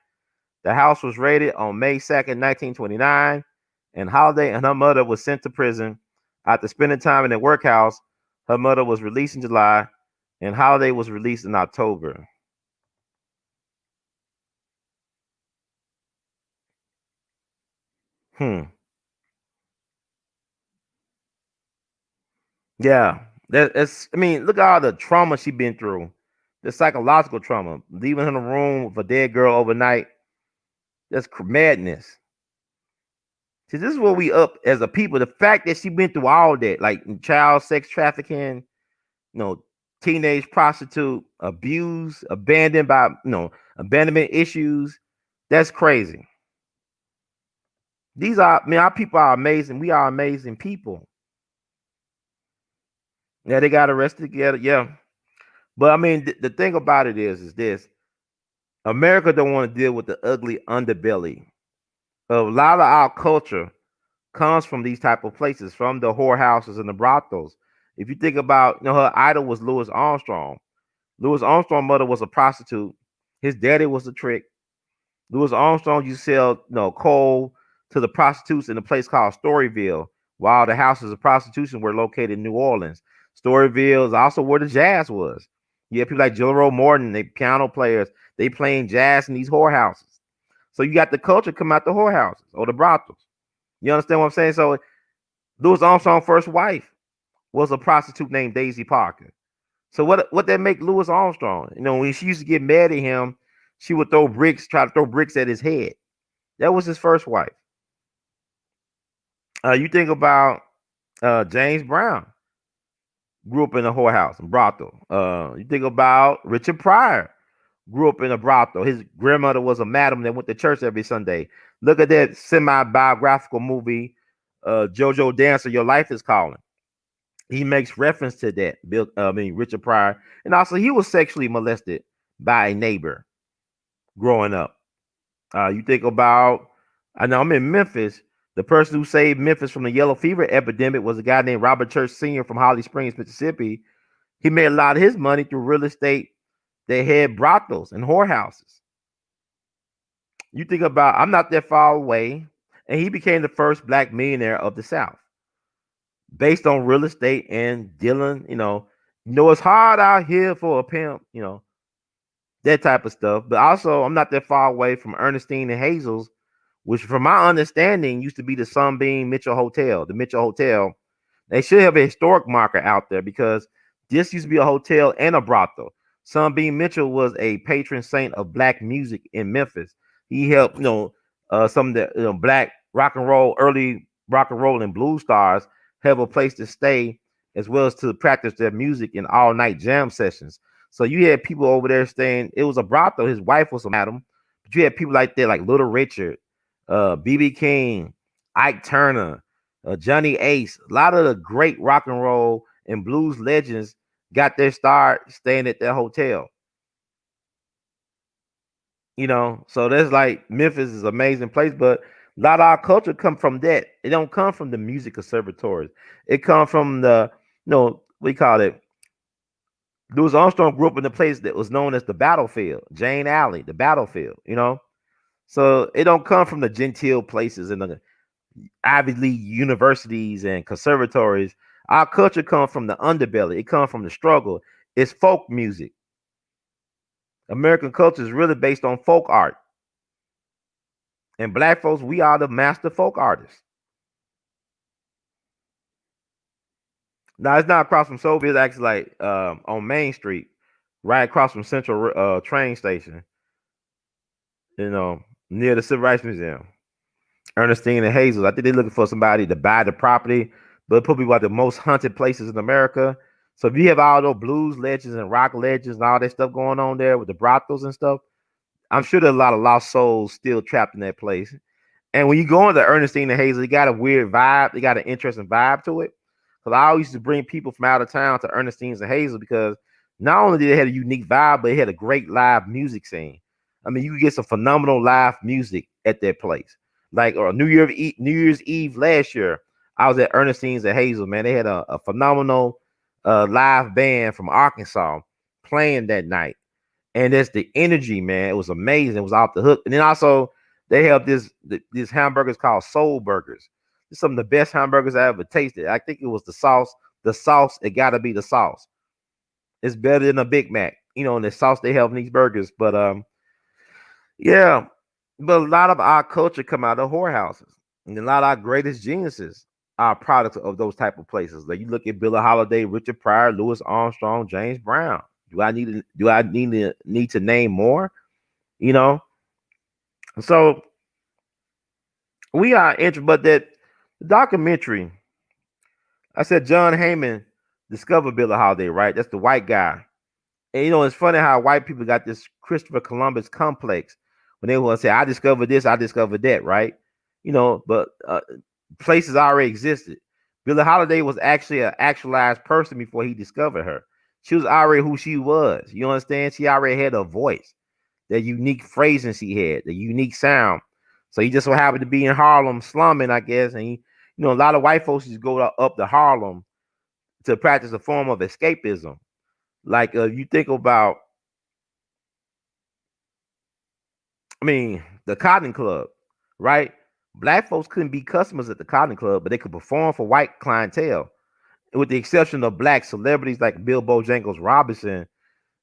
The house was raided on May 2nd, 1929, and Holiday and her mother were sent to prison. After spending time in the workhouse, her mother was released in July, and Holiday was released in October. Hmm. Yeah. That's. I mean, look at all the trauma she been through. The psychological trauma, leaving in a room with a dead girl overnight. That's madness. See, this is what we up as a people. The fact that she went through all that, like child sex trafficking, you know, teenage prostitute abuse, abandoned by, abandonment issues. That's crazy. These are, I mean, our people are amazing. We are amazing people. Yeah, they got arrested together. Yeah, but I mean, the thing about it is this: America don't want to deal with the ugly underbelly. A lot of our culture comes from these type of places, from the whorehouses and the brothels. If you think about, her idol was Louis Armstrong. Louis Armstrong's mother was a prostitute. His daddy was a trick. Louis Armstrong used to sell, coal to the prostitutes in a place called Storyville, while the houses of prostitution were located in New Orleans. Storyville is also where the jazz was. You have people like Jill Morton, they piano players, they playing jazz in these whorehouses. So you got the culture come out the whorehouses or the brothels. You understand what I'm saying? So Louis Armstrong's first wife was a prostitute named Daisy Parker. So what that make Louis Armstrong? When she used to get mad at him, she would try to throw bricks at his head. That was his first wife. You think about James Brown, grew up in a whorehouse and brothel. You think about Richard Pryor, grew up in a brothel. His grandmother was a madam that went to church every Sunday. Look at that semi-biographical movie, JoJo Dancer, Your Life is Calling. He makes reference to that. Richard Pryor, and also he was sexually molested by a neighbor growing up. You think about, I know I'm in Memphis. The person who saved Memphis from the yellow fever epidemic was a guy named Robert Church Sr. from Holly Springs, Mississippi. He made a lot of his money through real estate that had brothels and whorehouses. You think about, I'm not that far away, and he became the first black millionaire of the South based on real estate and dealing. It's hard out here for a pimp, that type of stuff. But also, I'm not that far away from Ernestine and Hazel's, which, from my understanding, used to be the Sunbeam Mitchell Hotel. The Mitchell Hotel. They should have a historic marker out there because this used to be a hotel and a brothel. Sunbeam Mitchell was a patron saint of black music in Memphis. He helped, some of the black rock and roll, early rock and roll and blues stars have a place to stay as well as to practice their music in all night jam sessions. So you had people over there staying. It was a brothel. His wife was a madam, but you had people like that, like Little Richard, BB King, Ike Turner, Johnny Ace. A lot of the great rock and roll and blues legends got their start staying at their hotel. So that's like Memphis is an amazing place, but a lot of our culture come from that. It don't come from the music conservatories. It come from the, we call it. Louis Armstrong grew up in a place that was known as the battlefield, Jane Alley, the battlefield. So it don't come from the genteel places and the Ivy League universities and conservatories. Our culture comes from the underbelly. It comes from the struggle. It's folk music. American culture is really based on folk art. And black folks, we are the master folk artists. Now it's not across from Soviet. It's actually like on Main Street, right across from Central train station. Near the Civil Rights Museum. Ernestine and Hazel. I think they're looking for somebody to buy the property, but probably one of the most haunted places in America. So if you have all those blues legends and rock legends and all that stuff going on there with the brothels and stuff, I'm sure there's a lot of lost souls still trapped in that place. And when you go into Ernestine and Hazel, they got a weird vibe. They got an interesting vibe to it. Because I always used to bring people from out of town to Ernestine's and Hazel because not only did they have a unique vibe, but they had a great live music scene. I mean, you could get some phenomenal live music at that place. Like or New Year's Eve last year, I was at Ernestine's and Hazel. Man, they had a phenomenal live band from Arkansas playing that night, and that's the energy, man. It was amazing. It was off the hook. And then also they have these hamburgers called Soul Burgers. It's some of the best hamburgers I ever tasted. I think it was the sauce. The sauce, it got to be the sauce. It's better than a Big Mac, and the sauce they have in these burgers. But yeah, but a lot of our culture come out of whorehouses, and a lot of our greatest geniuses are products of those type of places. Like you look at Billie Holiday, Richard Pryor, Louis Armstrong, James Brown. Do I need to name more? You know, so we are interested, but that documentary. I said John Heyman discovered Billie Holiday, right? That's the white guy. And it's funny how white people got this Christopher Columbus complex when they want to say, I discovered this, I discovered that, right? But places already existed. Billie Holiday was actually an actualized person before he discovered her. She was already who she was. You understand? She already had a voice, that unique phrasing she had, the unique sound. So he just so happened to be in Harlem slumming, I guess. And a lot of white folks just go up to Harlem to practice a form of escapism. Like you think about, the Cotton Club, right? Black folks couldn't be customers at the Cotton Club, but they could perform for white clientele. With the exception of black celebrities like Bill Bojangles Robinson,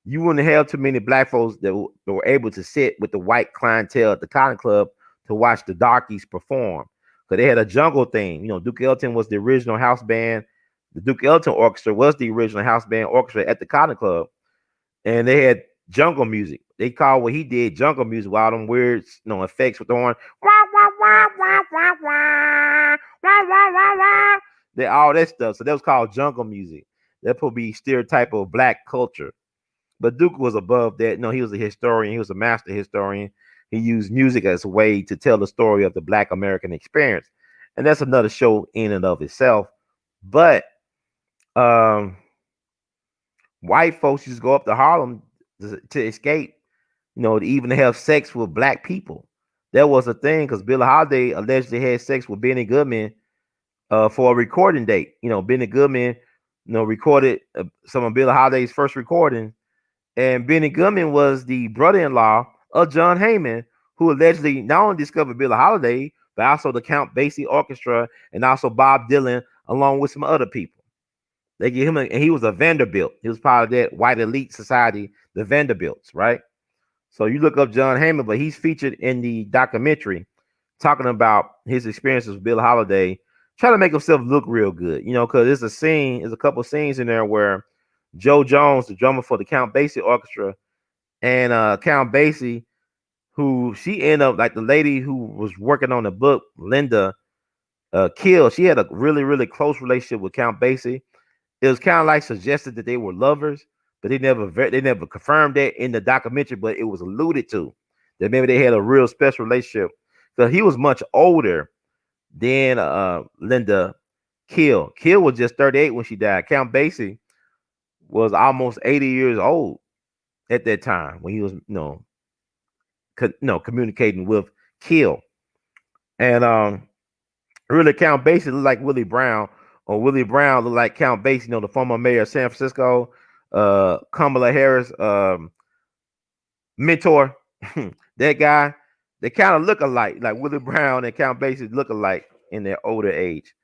you wouldn't have too many black folks that were able to sit with the white clientele at the Cotton Club to watch the darkies perform. Because they had a jungle theme. Duke Ellington was the original house band. The Duke Ellington Orchestra was the original house band orchestra at the Cotton Club. And they had jungle music. They called what he did jungle music, with all them weird, effects with the horn. They all that stuff. So that was called jungle music. That would be stereotype of black culture. But Duke was above that. No, he was a historian. He was a master historian. He used music as a way to tell the story of the Black American experience. And that's another show in and of itself. But white folks used to go up to Harlem to escape, to even have sex with black people. That was a thing because Billie Holiday allegedly had sex with Benny Goodman for a recording date. Benny Goodman, recorded some of Billie Holiday's first recording. And Benny Goodman was the brother-in-law of John Heyman, who allegedly not only discovered Billie Holiday, but also the Count Basie Orchestra and also Bob Dylan, along with some other people. They give him, and he was a Vanderbilt. He was part of that white elite society, the Vanderbilts, right? So you look up John Heyman, but he's featured in the documentary talking about his experiences with Billie Holiday, trying to make himself look real good, because there's a couple of scenes in there where Joe Jones, the drummer for the Count Basie Orchestra, and Count Basie, who she ended up like the lady who was working on the book, Linda Kill. She had a really, really close relationship with Count Basie. It was kind of like suggested that they were lovers, but they never confirmed that in the documentary. But it was alluded to that maybe they had a real special relationship. So he was much older than Linda Kill. Kill was just 38 when she died. Count Basie was almost 80 years old at that time when he was, communicating with Kill. And really Count Basie looked like Willie Brown, or Willie Brown looked like Count Basie, the former mayor of San Francisco, Kamala Harris, mentor, that guy. They kind of look alike, like Willie Brown and Count Basie look alike in their older age.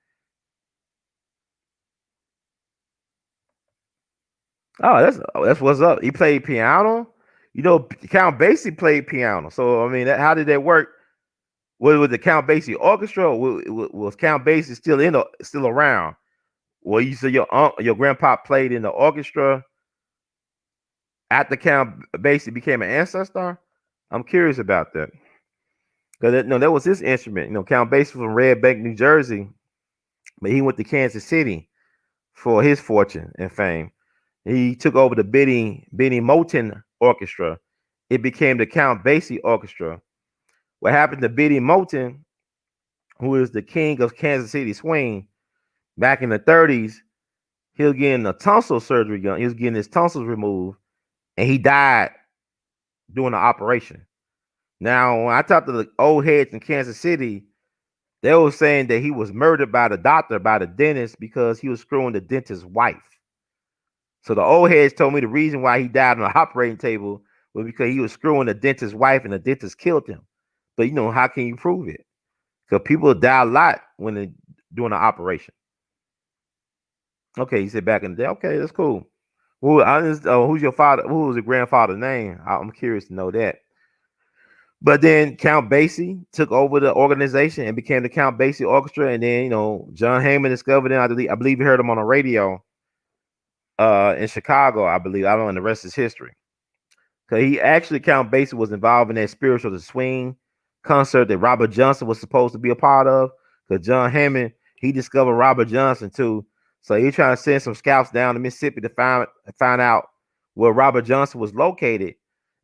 That's what's up. He played piano. Count Basie played piano. So how did that work? Was the Count Basie Orchestra, or was Count Basie still around? Well, you said your grandpa played in the orchestra after Count Basie became an ancestor. I'm curious about that because that was his instrument. Count Basie from Red Bank, New Jersey, but he went to Kansas City for his fortune and fame. He took over the Benny Moten Orchestra. It became the Count Basie Orchestra. What happened to Benny Moten, who is the king of Kansas City swing, back in the 30s, he was getting a tonsil surgery done. He was getting his tonsils removed, and he died doing the operation. Now, when I talked to the old heads in Kansas City, they were saying that he was murdered by the doctor, by the dentist, because he was screwing the dentist's wife. So the old heads told me the reason why he died on the operating table was because he was screwing the dentist's wife, and the dentist killed him. But how can you prove it? Because people die a lot when they're doing an operation. Okay, he said back in the day. Okay, that's cool. Who's your father? Who was your grandfather's name? I'm curious to know that. But then Count Basie took over the organization and became the Count Basie Orchestra. And then, John Heyman discovered him. I believe he heard him on the radio in Chicago, I believe. I don't know, and the rest is history. Because he actually, Count Basie was involved in that Spiritual to Swing concert that Robert Johnson was supposed to be a part of. Because John Hammond, he discovered Robert Johnson too. So he trying to send some scouts down to Mississippi to find out where Robert Johnson was located.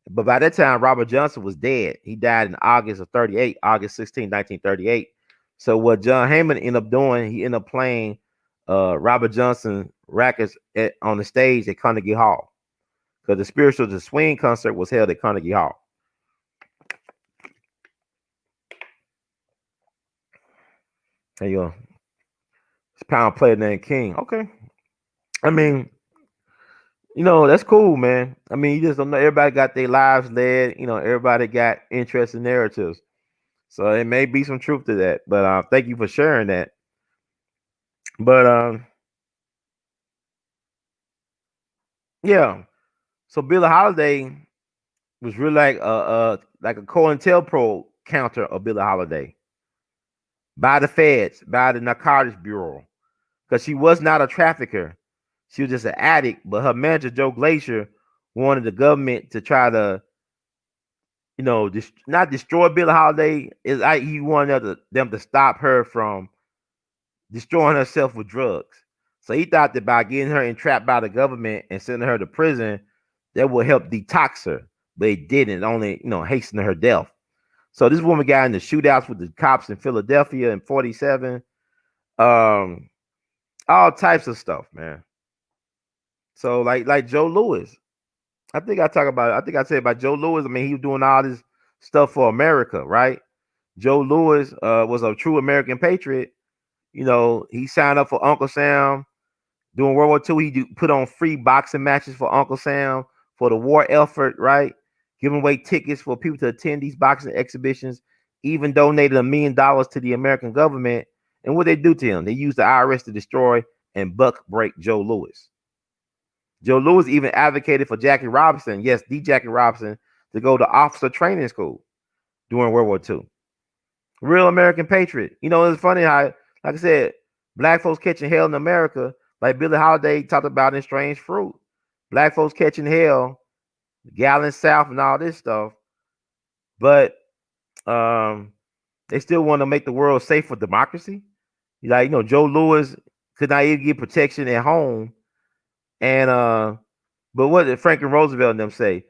But by that time, Robert Johnson was dead. He died in August 16, 1938. So what John Hammond ended up doing, he ended up playing Robert Johnson records on the stage at Carnegie Hall. Because the Spiritual to Swing concert was held at Carnegie Hall. There you go. It's pound player named King. Okay. I mean, that's cool, man. I mean, you just don't know. Everybody got their lives led. Everybody got interesting narratives. So it may be some truth to that. But thank you for sharing that. But yeah. So Billie Holiday was really like a COINTELPRO counter of Billie Holiday by the feds, by the Narcotics Bureau, because she was not a trafficker. She was just an addict, but her manager, Joe Glacier, wanted the government to try to, not destroy Billie Holiday. He wanted them to stop her from destroying herself with drugs. So he thought that by getting her entrapped by the government and sending her to prison, that would help detox her. But it didn't. It only, hastened her death. So this woman got in the shootouts with the cops in Philadelphia in 47. All types of stuff, man. So like Joe Louis. I think I said about Joe Louis. I mean, he was doing all this stuff for America, right? Joe Louis was a true American patriot. He signed up for Uncle Sam during World War II. He put on free boxing matches for Uncle Sam for the war effort, right? Giving away tickets for people to attend these boxing exhibitions, even donated $1 million to the American government. And what they do to him? They used the IRS to destroy and buck break Joe Louis. Joe Louis even advocated for Jackie Robinson, yes, the Jackie Robinson, to go to officer training school during World War II. Real American patriot. It's funny how, like I said, black folks catching hell in America, like Billie Holiday talked about in Strange Fruit. Black folks catching hell, Gallon South and all this stuff. But they still want to make the world safe for democracy. Joe Louis could not even get protection at home. And but what did Franklin Roosevelt and them say?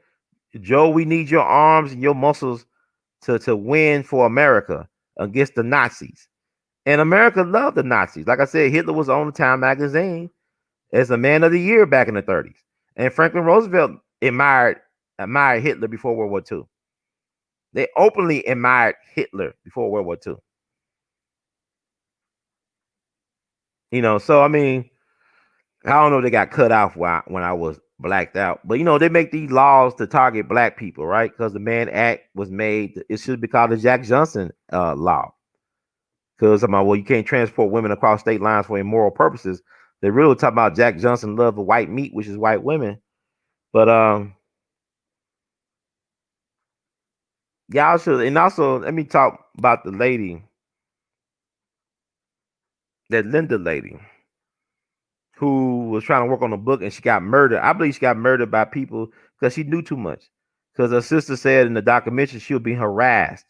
Joe, we need your arms and your muscles to win for America against the Nazis. And America loved the Nazis. Like I said, Hitler was on the Time magazine as a man of the year back in the 30s. And Franklin Roosevelt admired Hitler before World War II. They openly admired Hitler before World War II. So I mean, I don't know if they got cut off when I was blacked out, but they make these laws to target black people, right? Because the Mann Act was made, it should be called the Jack Johnson law. Because you can't transport women across state lines for immoral purposes. They really talk about Jack Johnson love of white meat, which is white women. But y'all should, and also let me talk about the lady, that Linda lady, who was trying to work on a book and she got murdered. I believe she got murdered by people because she knew too much. Because her sister said in the documentary she was being harassed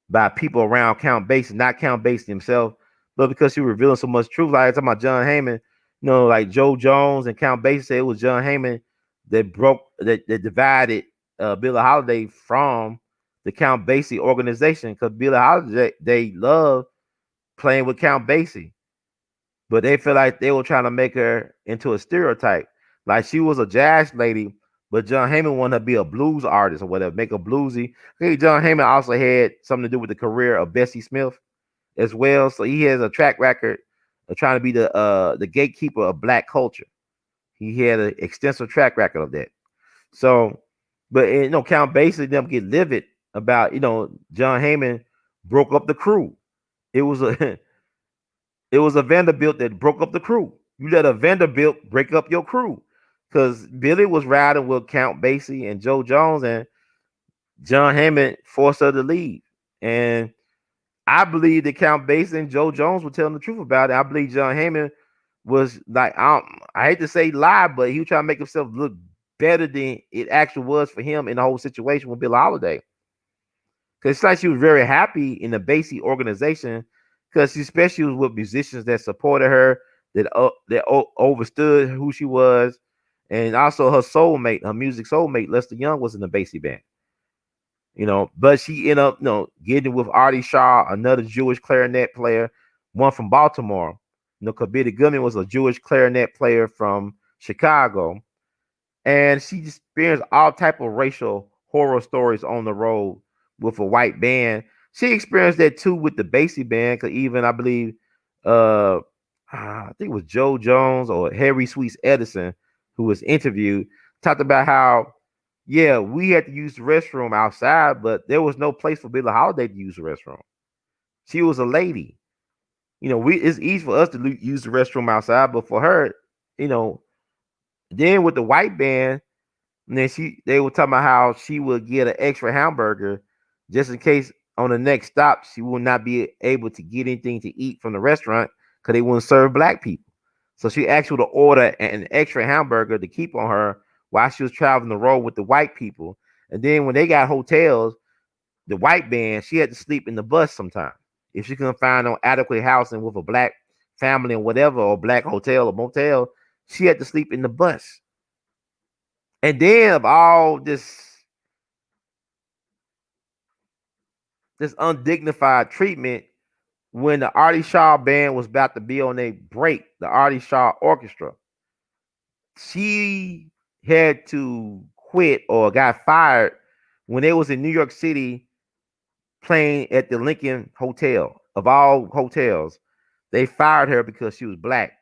by people around Count Basie, not Count Basie himself, but because she was revealing so much truth. Like I'm talking about John Heyman. Like Joe Jones and Count Basie said it was John Heyman that divided Billie Holiday from the Count Basie organization because Billie Holiday they loved playing with Count Basie, but they feel like they were trying to make her into a stereotype. Like she was a jazz lady, but John Heyman wanted her to be a blues artist or whatever, make a bluesy. Hey, John Heyman also had something to do with the career of Bessie Smith as well. So he has a track record of trying to be the gatekeeper of black culture. He had an extensive track record of that. So, but Count Basie them get livid about John Heyman broke up the crew. It was a it was a Vanderbilt that broke up the crew. You let a Vanderbilt break up your crew because Billie was riding with Count Basie and Joe Jones, and John Heyman forced her to leave. And I believe that Count Basie and Joe Jones were telling the truth about it. I believe John Heyman was like, I hate to say lie, but he was trying to make himself look better than it actually was for him in the whole situation with Billie Holiday. Because it's like she was very happy in the Basie organization because she especially was with musicians that supported her, that overstood who she was, and also her soulmate, her music soulmate, Lester Young, was in the Basie band. But she ended up, getting with Artie Shaw, another Jewish clarinet player, one from Baltimore. Because Billy Goodman was a Jewish clarinet player from Chicago, and she experienced all type of racial horror stories on the road with a white band. She experienced that too with the Basie band, because even I believe, I think it was Joe Jones or Harry Sweets Edison, who was interviewed, talked about how, yeah, we had to use the restroom outside, but there was no place for Billie Holiday to use the restroom. She was a lady. It's easy for us to use the restroom outside, but for her, you know, then with the white band, and then they were talking about how she would get an extra hamburger just in case on the next stop she would not be able to get anything to eat from the restaurant because they wouldn't serve black people. So she actually would order an extra hamburger to keep on her while she was traveling the road with the white people. And then when they got hotels, the white band, she had to sleep in the bus sometimes. If she couldn't find no adequate housing with a black family or whatever, or black hotel or motel, she had to sleep in the bus. And then of all this undignified treatment, when the Artie Shaw band was about to be on a break, the Artie Shaw Orchestra, she had to quit or got fired when they was in New York City playing at the Lincoln Hotel. Of all hotels, they fired her because she was black.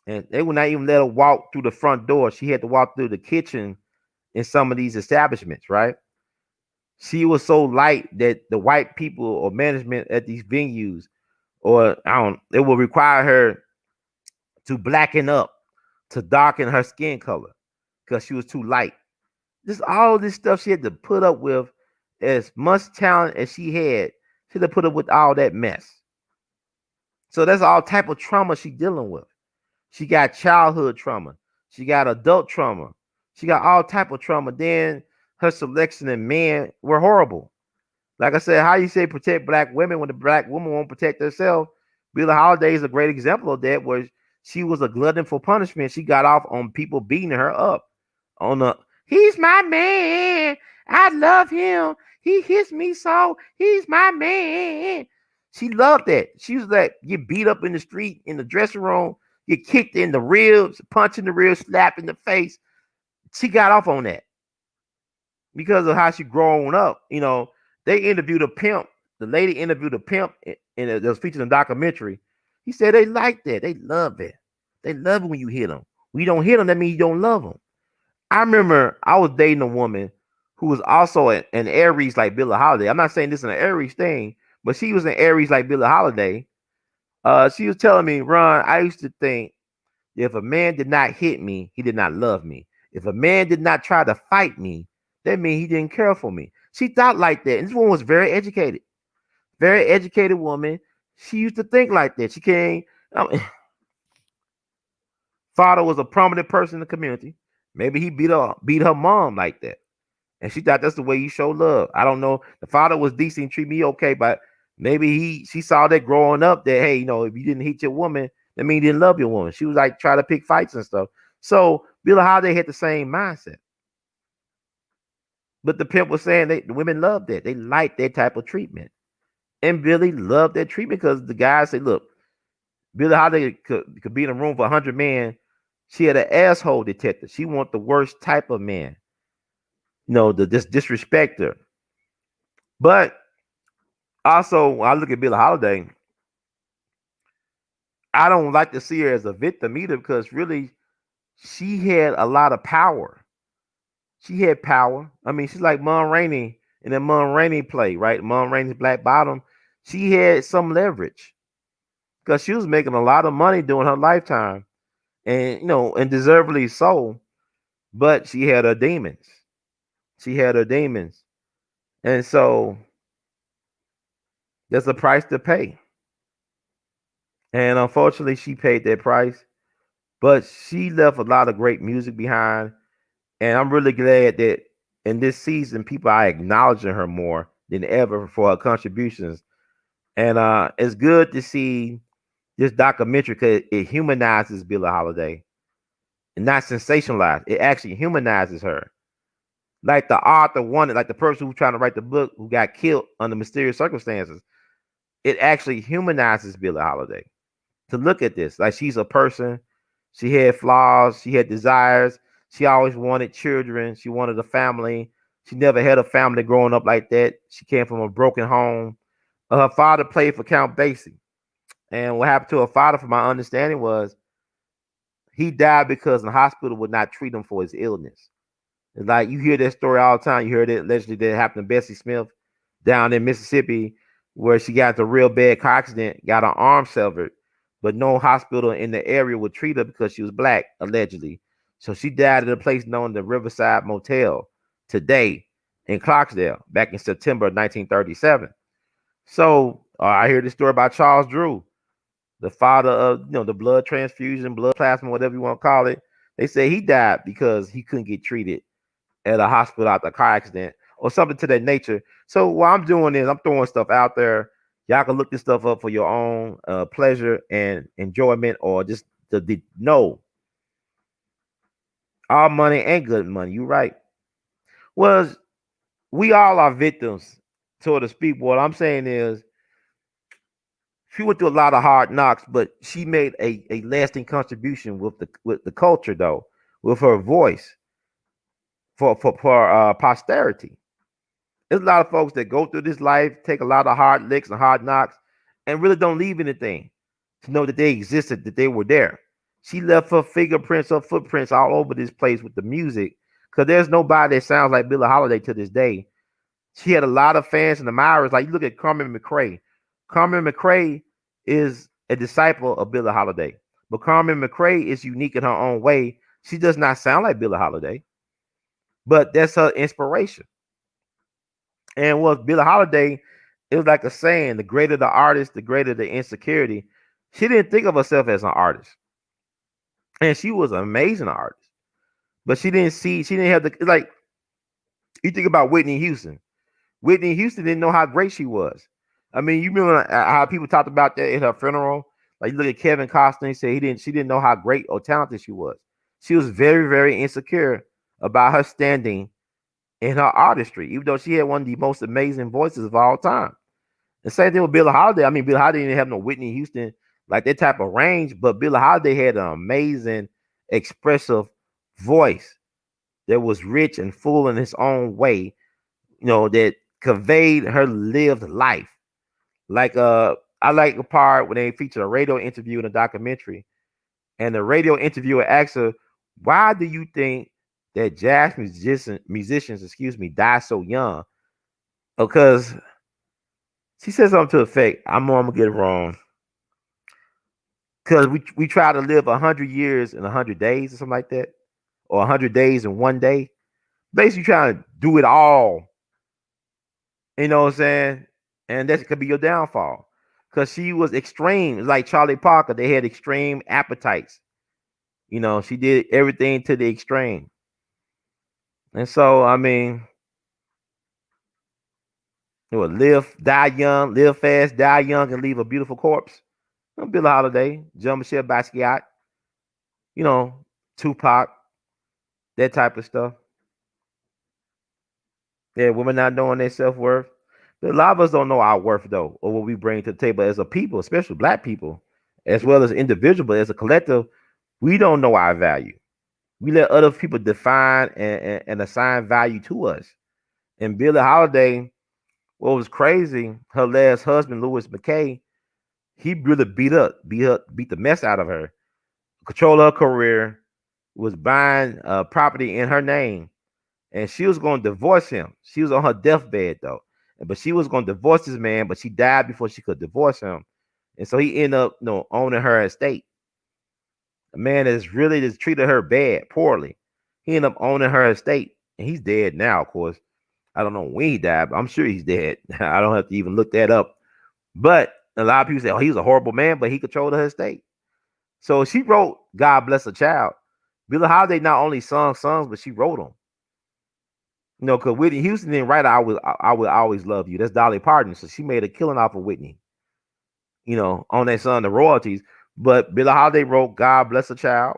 And they would not even let her walk through the front door. She had to walk through the kitchen in some of these establishments, right? She was so light that the white people or management at these venues, or it will require her to blacken up, to darken her skin color because she was too light. Just all this stuff she had to put up with. As much talent as she had to put up with all that mess. So that's all type of trauma she dealing with. She got childhood trauma. She got adult trauma. She got all type of trauma. Then her selection of men were horrible. Like I said, how you say protect black women when the black woman won't protect herself? Billie Holiday is a great example of that, where she was a glutton for punishment. She got off on people beating her up. On the he's my man. I love him. He hits me so. He's my man. She loved that. She was like, get beat up in the street, in the dressing room, get kicked in the ribs, punch in the ribs, slap in the face. She got off on that because of how she grown up. They interviewed a pimp. The lady interviewed a pimp, and it was featured in a documentary. He said they like that. They love it. They love it when you hit them. When you don't hit them, that means you don't love them. I remember I was dating a woman who was also an Aries like Billie Holiday. I'm not saying this is an Aries thing, but she was an Aries like Billie Holiday. She was telling me, Ron, I used to think if a man did not hit me, he did not love me. If a man did not try to fight me, that means he didn't care for me. She thought like that. And this woman was very educated woman. She used to think like that. She came, father was a prominent person in the community. Maybe he beat her mom like that. And she thought that's the way you show love. I don't know. The father was decent, treat me okay, but maybe she saw that growing up that, hey, if you didn't hit your woman, That mean you didn't love your woman. She was like trying to pick fights and stuff. So Billie Holiday had the same mindset. But the pimp was saying the women loved that. They liked that type of treatment. And Billie loved that treatment because the guys said, look, Billie Holiday could be in a room for 100 men. She had an asshole detector. She want the worst type of man. The disrespect her. But also, when I look at Billie Holiday, I don't like to see her as a victim either because really she had a lot of power. She had power. I mean, she's like Mon Rainey in that Mon Rainey play, right? Mon Rainey's Black Bottom. She had some leverage because she was making a lot of money during her lifetime, and deservedly so. But she had her demons. She had her demons, and so there's a price to pay. And unfortunately, she paid that price. But she left a lot of great music behind, and I'm really glad that in this season, people are acknowledging her more than ever for her contributions. And it's good to see this documentary because it humanizes Billie Holiday and not sensationalized. It actually humanizes her. Like the author wanted, like the person who's trying to write the book who got killed under mysterious circumstances. It actually humanizes Billie Holiday to look at this. Like she's a person. She had flaws. She had desires. She always wanted children. She wanted a family. She never had a family growing up like that. She came from a broken home. Her father played for Count Basie. And what happened to her father, from my understanding, was he died because the hospital would not treat him for his illness. It's like you hear that story all the time. You heard it allegedly that happened to Bessie Smith down in Mississippi, where she got into a real bad car accident, got her arm severed, but no hospital in the area would treat her because she was black, allegedly. So she died at a place known as the Riverside Motel today in Clarksdale back in September of 1937. So I hear this story about Charles Drew, the father of the blood transfusion, blood plasma, whatever you want to call it. They say he died because he couldn't get treated at a hospital after a car accident or something to that nature. So what I'm doing is I'm throwing stuff out there. Y'all can look this stuff up for your own pleasure and enjoyment, or just to know all money ain't good money. You right. Well, we all are victims, so to speak. What I'm saying is she went through a lot of hard knocks, but she made a lasting contribution with the culture, though, with her voice for posterity. There's a lot of folks that go through this life, take a lot of hard licks and hard knocks, and really don't leave anything to know that they existed, that they were there. She left her fingerprints, her footprints all over this place with the music, because there's nobody that sounds like Billie Holiday to this day. She had a lot of fans and admirers. Like you look at Carmen McRae. Carmen McRae is a disciple of Billie Holiday, but Carmen McRae is unique in her own way. She does not sound like Billie Holiday, but that's her inspiration. And with Billie Holiday, it was like a saying: the greater the artist, the greater the insecurity. She didn't think of herself as an artist, and she was an amazing artist. But she didn't have the like. You think about Whitney Houston. Whitney Houston didn't know how great she was. I mean, you remember how people talked about that at her funeral? Like you look at Kevin Costner, he said she didn't know how great or talented she was. She was very, very insecure about her standing in her artistry, even though she had one of the most amazing voices of all time. The same thing with Billie Holiday. I mean, Billie Holiday didn't have no Whitney Houston like that type of range, but Billie Holiday had an amazing, expressive voice that was rich and full in its own way, that conveyed her lived life. Like I like a part when they featured a radio interview in a documentary, and the radio interviewer asked her, "Why do you think that jazz musicians, die so young?" Because she said something to the effect, I'm gonna get it wrong. Because we try to live 100 years in 100 days or something like that, or 100 days in one day. Basically, trying to do it all. You know what I'm saying? And that could be your downfall. Because she was extreme, like Charlie Parker. They had extreme appetites. She did everything to the extreme. And so, I mean, live, die young, live fast, die young, and leave a beautiful corpse. Billie Holiday, Jean Michelle Basquiat, you know, Tupac, that type of stuff. Yeah, women not knowing their self worth. A lot of us don't know our worth though, or what we bring to the table as a people, especially black people, as well as individual, but as a collective, we don't know our value. We let other people define and assign value to us. And Billie Holiday, what was crazy, her last husband, Louis McKay, he really beat the mess out of her, control her career, was buying property in her name, and she was going to divorce him. She was on her deathbed though, but she was going to divorce this man, but she died before she could divorce him, and so he ended up, owning her estate. A man that's really just treated her bad, poorly. He ended up owning her estate, and he's dead now. Of course, I don't know when he died, but I'm sure he's dead. I don't have to even look that up. But a lot of people say, "Oh, he was a horrible man," but he controlled her estate. So she wrote "God Bless a Child." Billie Holiday not only sung songs, but she wrote them. Because Whitney Houston didn't write "I Will Always Love You." That's Dolly Parton, so she made a killing off of Whitney. On that song, the royalties. But Billie Holiday wrote "God Bless a Child."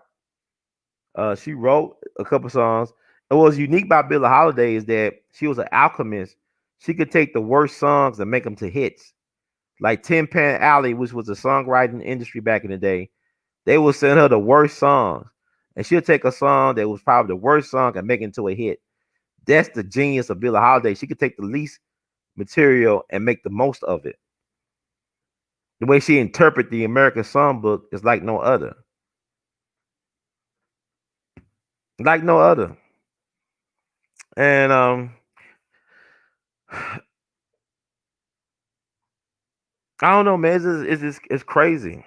She wrote a couple songs. And what was unique about Billie Holiday is that she was an alchemist. She could take the worst songs and make them to hits. Like Tin Pan Alley, which was a songwriting industry back in the day, they would send her the worst songs. And she'll take a song that was probably the worst song and make it into a hit. That's the genius of Billie Holiday. She could take the least material and make the most of it. The way she interpret the American songbook is like no other. Like no other. And I don't know, man. It's crazy.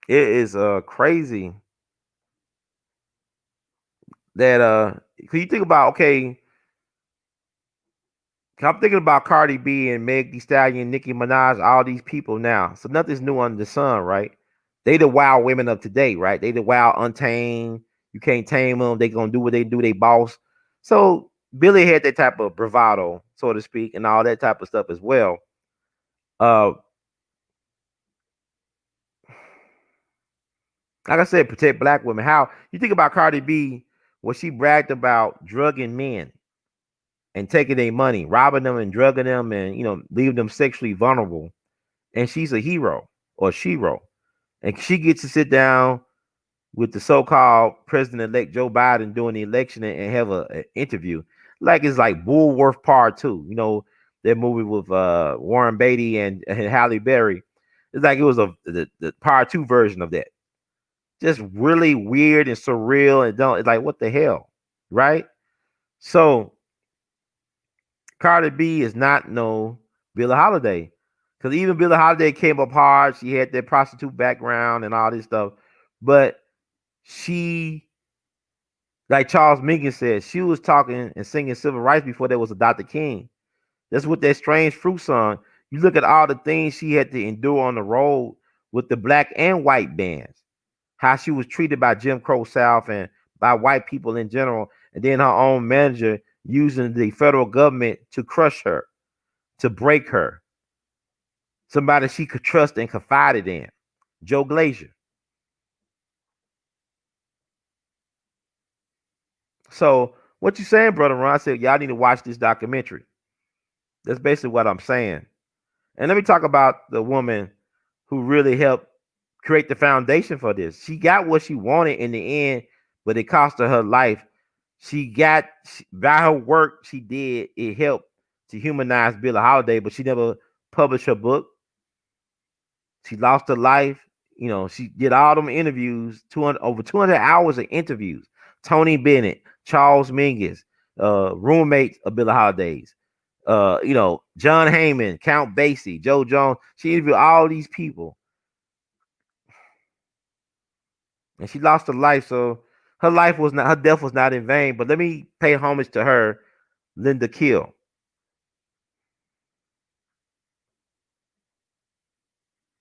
It is crazy that cause you think about, okay, I'm thinking about Cardi B and Meg Thee Stallion, Nicki Minaj, all these people now. So nothing's new under the sun, right? They the wild women of today, right? They the wild, untamed. You can't tame them. They gonna do what they do. They boss. So Billie had that type of bravado, so to speak, and all that type of stuff as well. Uh, like I said, protect black women. How you think about Cardi B when she bragged about drugging men and taking their money, robbing them and drugging them, and leaving them sexually vulnerable, and she's a hero or shero, and she gets to sit down with the so-called president-elect Joe Biden during the election and have an interview, like it's like Bullworth Part Two. That movie with Warren Beatty and Halle Berry. It's like it was the Part Two version of that. Just really weird and surreal, and don't it's like, what the hell, right? So Cardi B is not no Billie Holiday, because even Billie Holiday came up hard. She had that prostitute background and all this stuff, but she, like Charles Mingus said, she was talking and singing civil rights before there was a Dr. King. That's what that Strange Fruit song. You look at all the things she had to endure on the road with the black and white bands, how she was treated by Jim Crow South and by white people in general, and then her own manager using the federal government to crush her, to break her. Somebody she could trust and confided in, Joe Glazier. So what you saying, brother Ron? Said y'all need to watch this documentary. That's basically what I'm saying. And let me talk about the woman who really helped create the foundation for this. She got what she wanted in the end, but it cost her life. By her work she did, it helped to humanize Billie Holiday, but she never published her book. She lost her life. She did all them interviews, over 200 hours of interviews. Tony Bennett, Charles Mingus, roommates of Billie Holiday's, John Heyman, Count Basie, Joe Jones. She interviewed all these people, and she lost her life. So her death was not in vain. But let me pay homage to her, Linda Kill.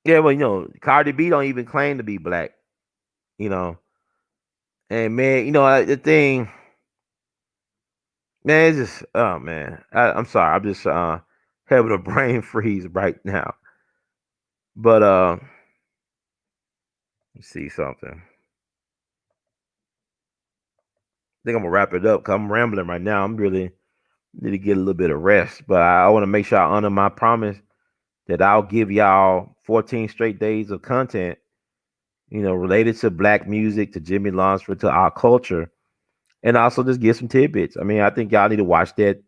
Yeah, well, Cardi B don't even claim to be black. You know, and man, the thing, man, it's just, oh man, I'm sorry, I'm just having a brain freeze right now. But Let's see something. I think I'm gonna wrap it up because I'm rambling right now. I'm really need to get a little bit of rest, but I want to make sure I honor my promise that I'll give y'all 14 straight days of content, related to black music, to Jimmy Lunsford, to our culture, and also just give some tidbits. I mean, I think y'all need to watch that.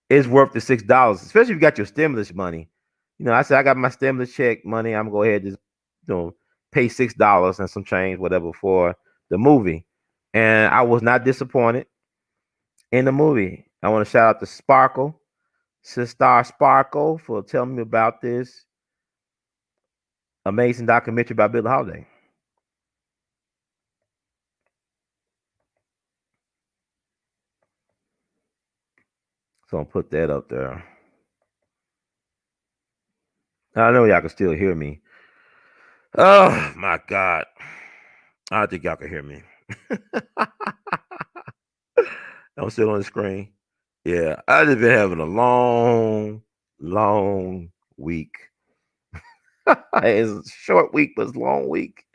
It's worth the $6, especially if you got your stimulus money. I said I got my stimulus check money. I'm gonna go ahead and just pay $6 and some change, whatever, for the movie. And I was not disappointed in the movie. I want to shout out to Sparkle, Sister Sparkle, for telling me about this amazing documentary about Billie Holiday. So I'll put that up there. I know y'all can still hear me. Oh my God. I think y'all can hear me. I'm still on the screen. Yeah, I just been having a long, long week. It's a short week, but it's a long week.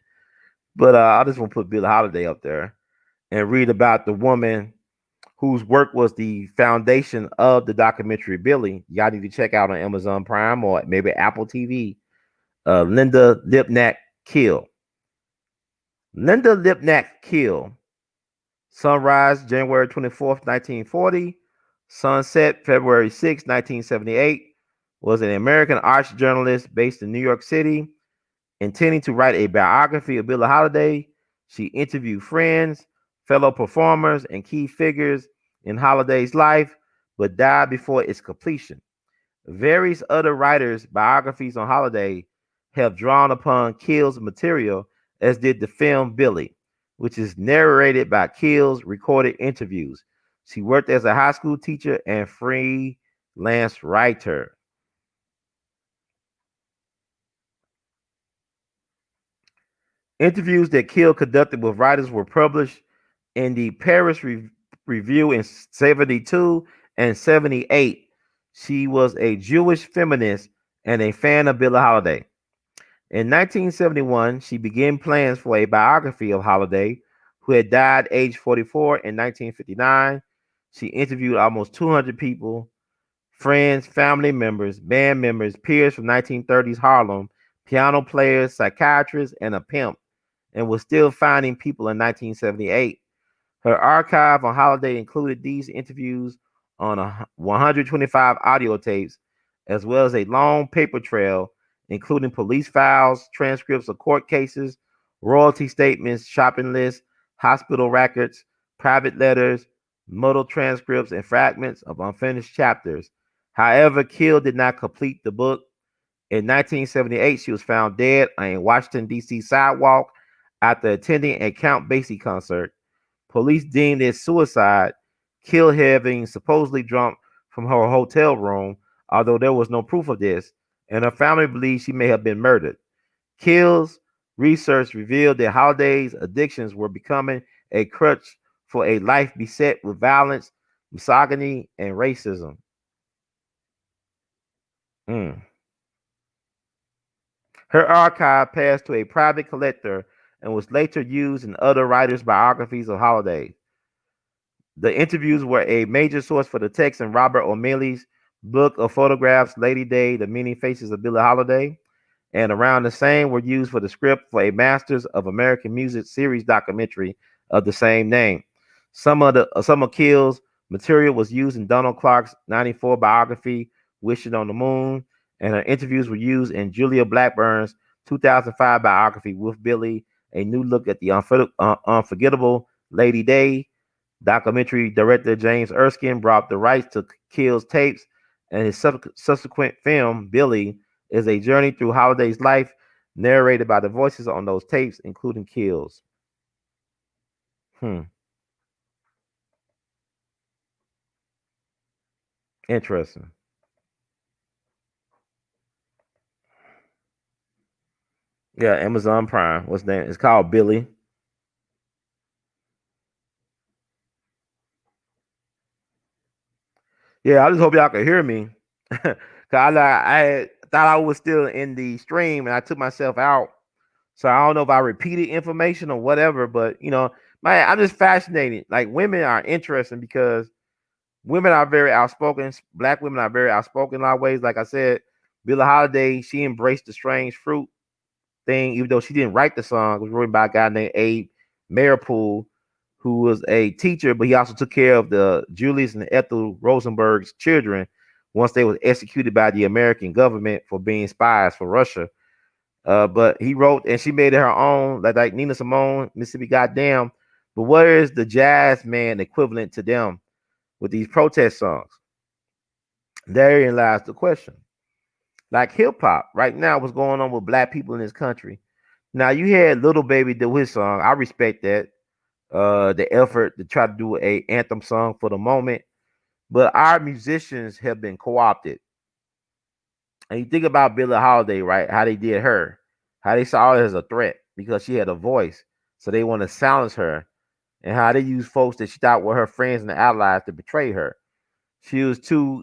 But I just want to put Billie Holiday up there and read about the woman whose work was the foundation of the documentary Billie. Y'all need to check out on Amazon Prime or maybe Apple TV. Linda Lipnack Kill. Linda Lipnack Kill. Sunrise, January 24th, 1940. Sunset, February 6th, 1978. Was an American arts journalist based in New York City. Intending to write a biography of Billie Holiday, she interviewed friends, fellow performers, and key figures in Holiday's life, but died before its completion. Various other writers' biographies on Holiday have drawn upon Kill's material, as did the film Billie, which is narrated by Kill's recorded interviews. She worked as a high school teacher and freelance writer. Interviews that Kill conducted with writers were published in the Paris Review in 72 and 78. She was a Jewish feminist and a fan of Billie Holiday. In 1971, she began plans for a biography of Holiday, who had died age 44 in 1959. She interviewed almost 200 people, friends, family members, band members, peers from 1930s Harlem, piano players, psychiatrists, and a pimp, and was still finding people in 1978. Her archive on Holiday included these interviews on 125 audio tapes, as well as a long paper trail, including police files, transcripts of court cases, royalty statements, shopping lists, hospital records, private letters, motor transcripts, and fragments of unfinished chapters. However, Kill did not complete the book. In 1978, she was found dead on a Washington, D.C. sidewalk after attending a Count Basie concert. Police deemed it suicide, Kill having supposedly drunk from her hotel room, although there was no proof of this, and her family believes she may have been murdered. Kill's research revealed that Holiday's addictions were becoming a crutch for a life beset with violence, misogyny, and racism. Mm. Her archive passed to a private collector and was later used in other writers' biographies of Holiday. The interviews were a major source for the text in Robert O'Malley's book of photographs, Lady Day, The Many Faces of Billie Holiday, and around the same were used for the script for a Masters of American Music series documentary of the same name. Some of Kill's material was used in Donald Clark's '94 biography, Wishing on the Moon, and her interviews were used in Julia Blackburn's 2005 biography, With Billie, A New Look at the Unforgettable Lady Day. Documentary director James Erskine brought the rights to Kill's tapes, and his subsequent film, Billie, is a journey through Holiday's life, narrated by the voices on those tapes, including Kill's. Hmm, interesting. Yeah, Amazon Prime. What's the name? It's called Billie. Yeah, I just hope y'all can hear me. Cause I thought I was still in the stream, and I took myself out. So I don't know if I repeated information or whatever, but man, I'm just fascinated. Like women are interesting because women are very outspoken. Black women are very outspoken in a lot of ways. Like I said, Billie Holiday, she embraced the strange fruit thing, even though she didn't write the song. It was written by a guy named Abe Maripool, who was a teacher, but he also took care of the Julius and Ethel Rosenberg's children once they was executed by the American government for being spies for Russia. But he wrote and she made it her own, like Nina Simone, Mississippi Goddamn. But where is the jazz man equivalent to them with these protest songs? Therein lies the question. Like hip hop right now, what's going on with black people in this country? Now you had Little Baby do his song. I respect that. The effort to try to do a anthem song for the moment, but our musicians have been co-opted. And you think about Billie Holiday, right? How they did her, how they saw her as a threat because she had a voice, so they want to silence her, and how they use folks that she thought were her friends and allies to betray her. She was too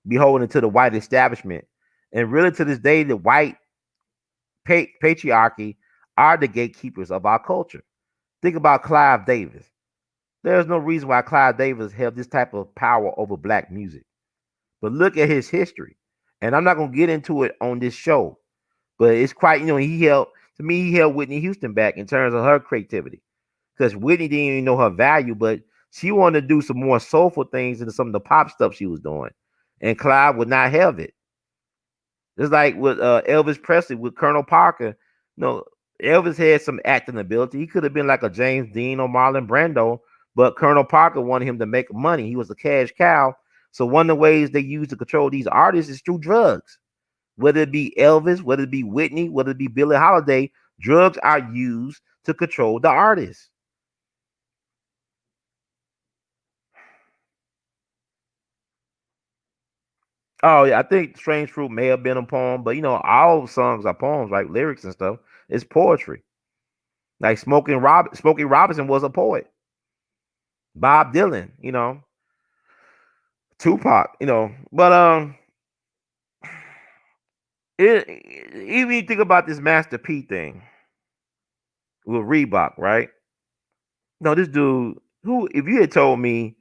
beholden to the white establishment, and really to this day, the white patriarchy are the gatekeepers of our culture. Think about Clive Davis. There's no reason why Clive Davis held this type of power over black music. But look at his history. And I'm not going to get into it on this show, but it's quite, he held, to me, he held Whitney Houston back in terms of her creativity. Because Whitney didn't even know her value, but she wanted to do some more soulful things than some of the pop stuff she was doing. And Clive would not have it. Just like with Elvis Presley, with Colonel Parker, Elvis had some acting ability. He could have been like a James Dean or Marlon Brando, but Colonel Parker wanted him to make money. He was a cash cow. So one of the ways they use to control these artists is through drugs. Whether it be Elvis, whether it be Whitney, whether it be Billie Holiday, drugs are used to control the artists. Oh yeah, I think Strange Fruit may have been a poem, but all songs are poems, right? Lyrics and stuff. It's poetry. Like Smokey Robinson was a poet. Bob Dylan, Tupac, But even you think about this Master P thing with Reebok, right? No, this dude who, if you had told me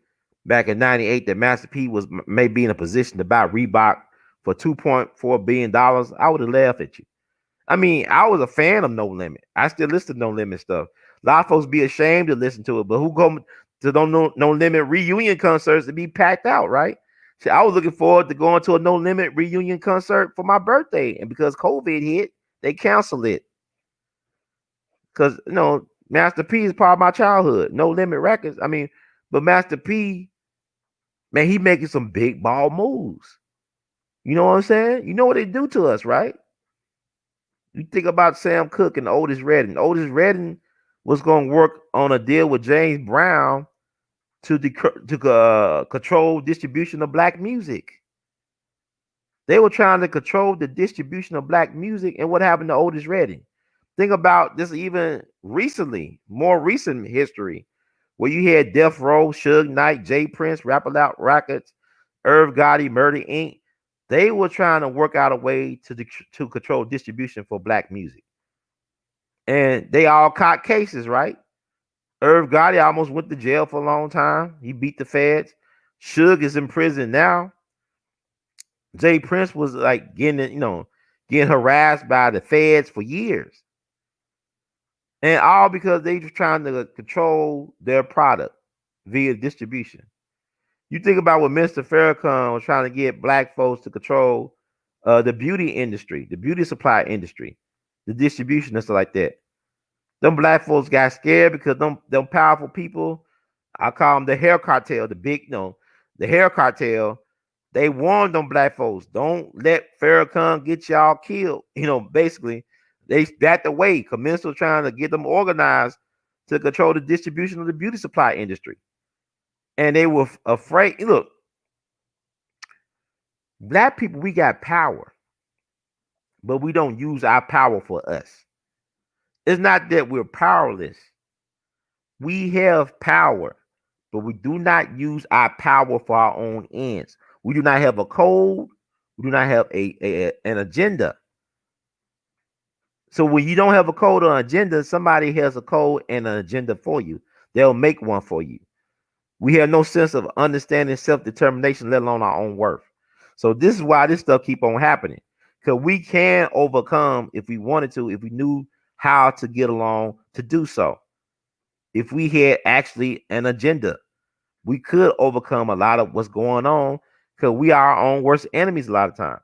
back in '98 that Master P was may be in a position to buy Reebok for $2.4 billion, I would have laughed at you. I mean, I was a fan of No Limit. I still listen to No Limit stuff. A lot of folks be ashamed to listen to it, but who go to No Limit reunion concerts to be packed out, right? See, I was looking forward to going to a No Limit reunion concert for my birthday, and because COVID hit, they canceled it. Because Master P is part of my childhood. No Limit Records. I mean, but Master P, man, he making some big ball moves. You know what I'm saying? You know what they do to us, right? You think about Sam Cooke and Otis Redding. Otis Redding was going to work on a deal with James Brown to control distribution of black music. They were trying to control the distribution of black music, and what happened to Otis Redding? Think about this even recently, more recent history, where you had Death Row, Suge Knight, Jay Prince, Rap Out Records, Irv Gotti, Murder Inc. They were trying to work out a way to control distribution for black music. And they all caught cases, right? Irv Gotti almost went to jail for a long time. He beat the feds. Suge is in prison now. Jay Prince was like getting harassed by the feds for years. And all because they just trying to control their product via distribution. You think about what Mr. Farrakhan was trying to get black folks to control the beauty industry, the beauty supply industry, the distribution and stuff like that. Them black folks got scared because them powerful people, I call them the hair cartel, the big, the hair cartel. They warned them black folks, don't let Farrakhan get y'all killed. Basically, they backed away. Commence was trying to get them organized to control the distribution of the beauty supply industry. And they were afraid. Look, black people, we got power, but we don't use our power for us. It's not that we're powerless. We have power, but we do not use our power for our own ends. We do not have a code. We do not have an agenda. So when you don't have a code or agenda, somebody has a code and an agenda for you. They'll make one for you. We have no sense of understanding self-determination, let alone our own worth. So this is why this stuff keep on happening. Because we can overcome if we wanted to, if we knew how to get along to do so. If we had actually an agenda, we could overcome a lot of what's going on because we are our own worst enemies a lot of times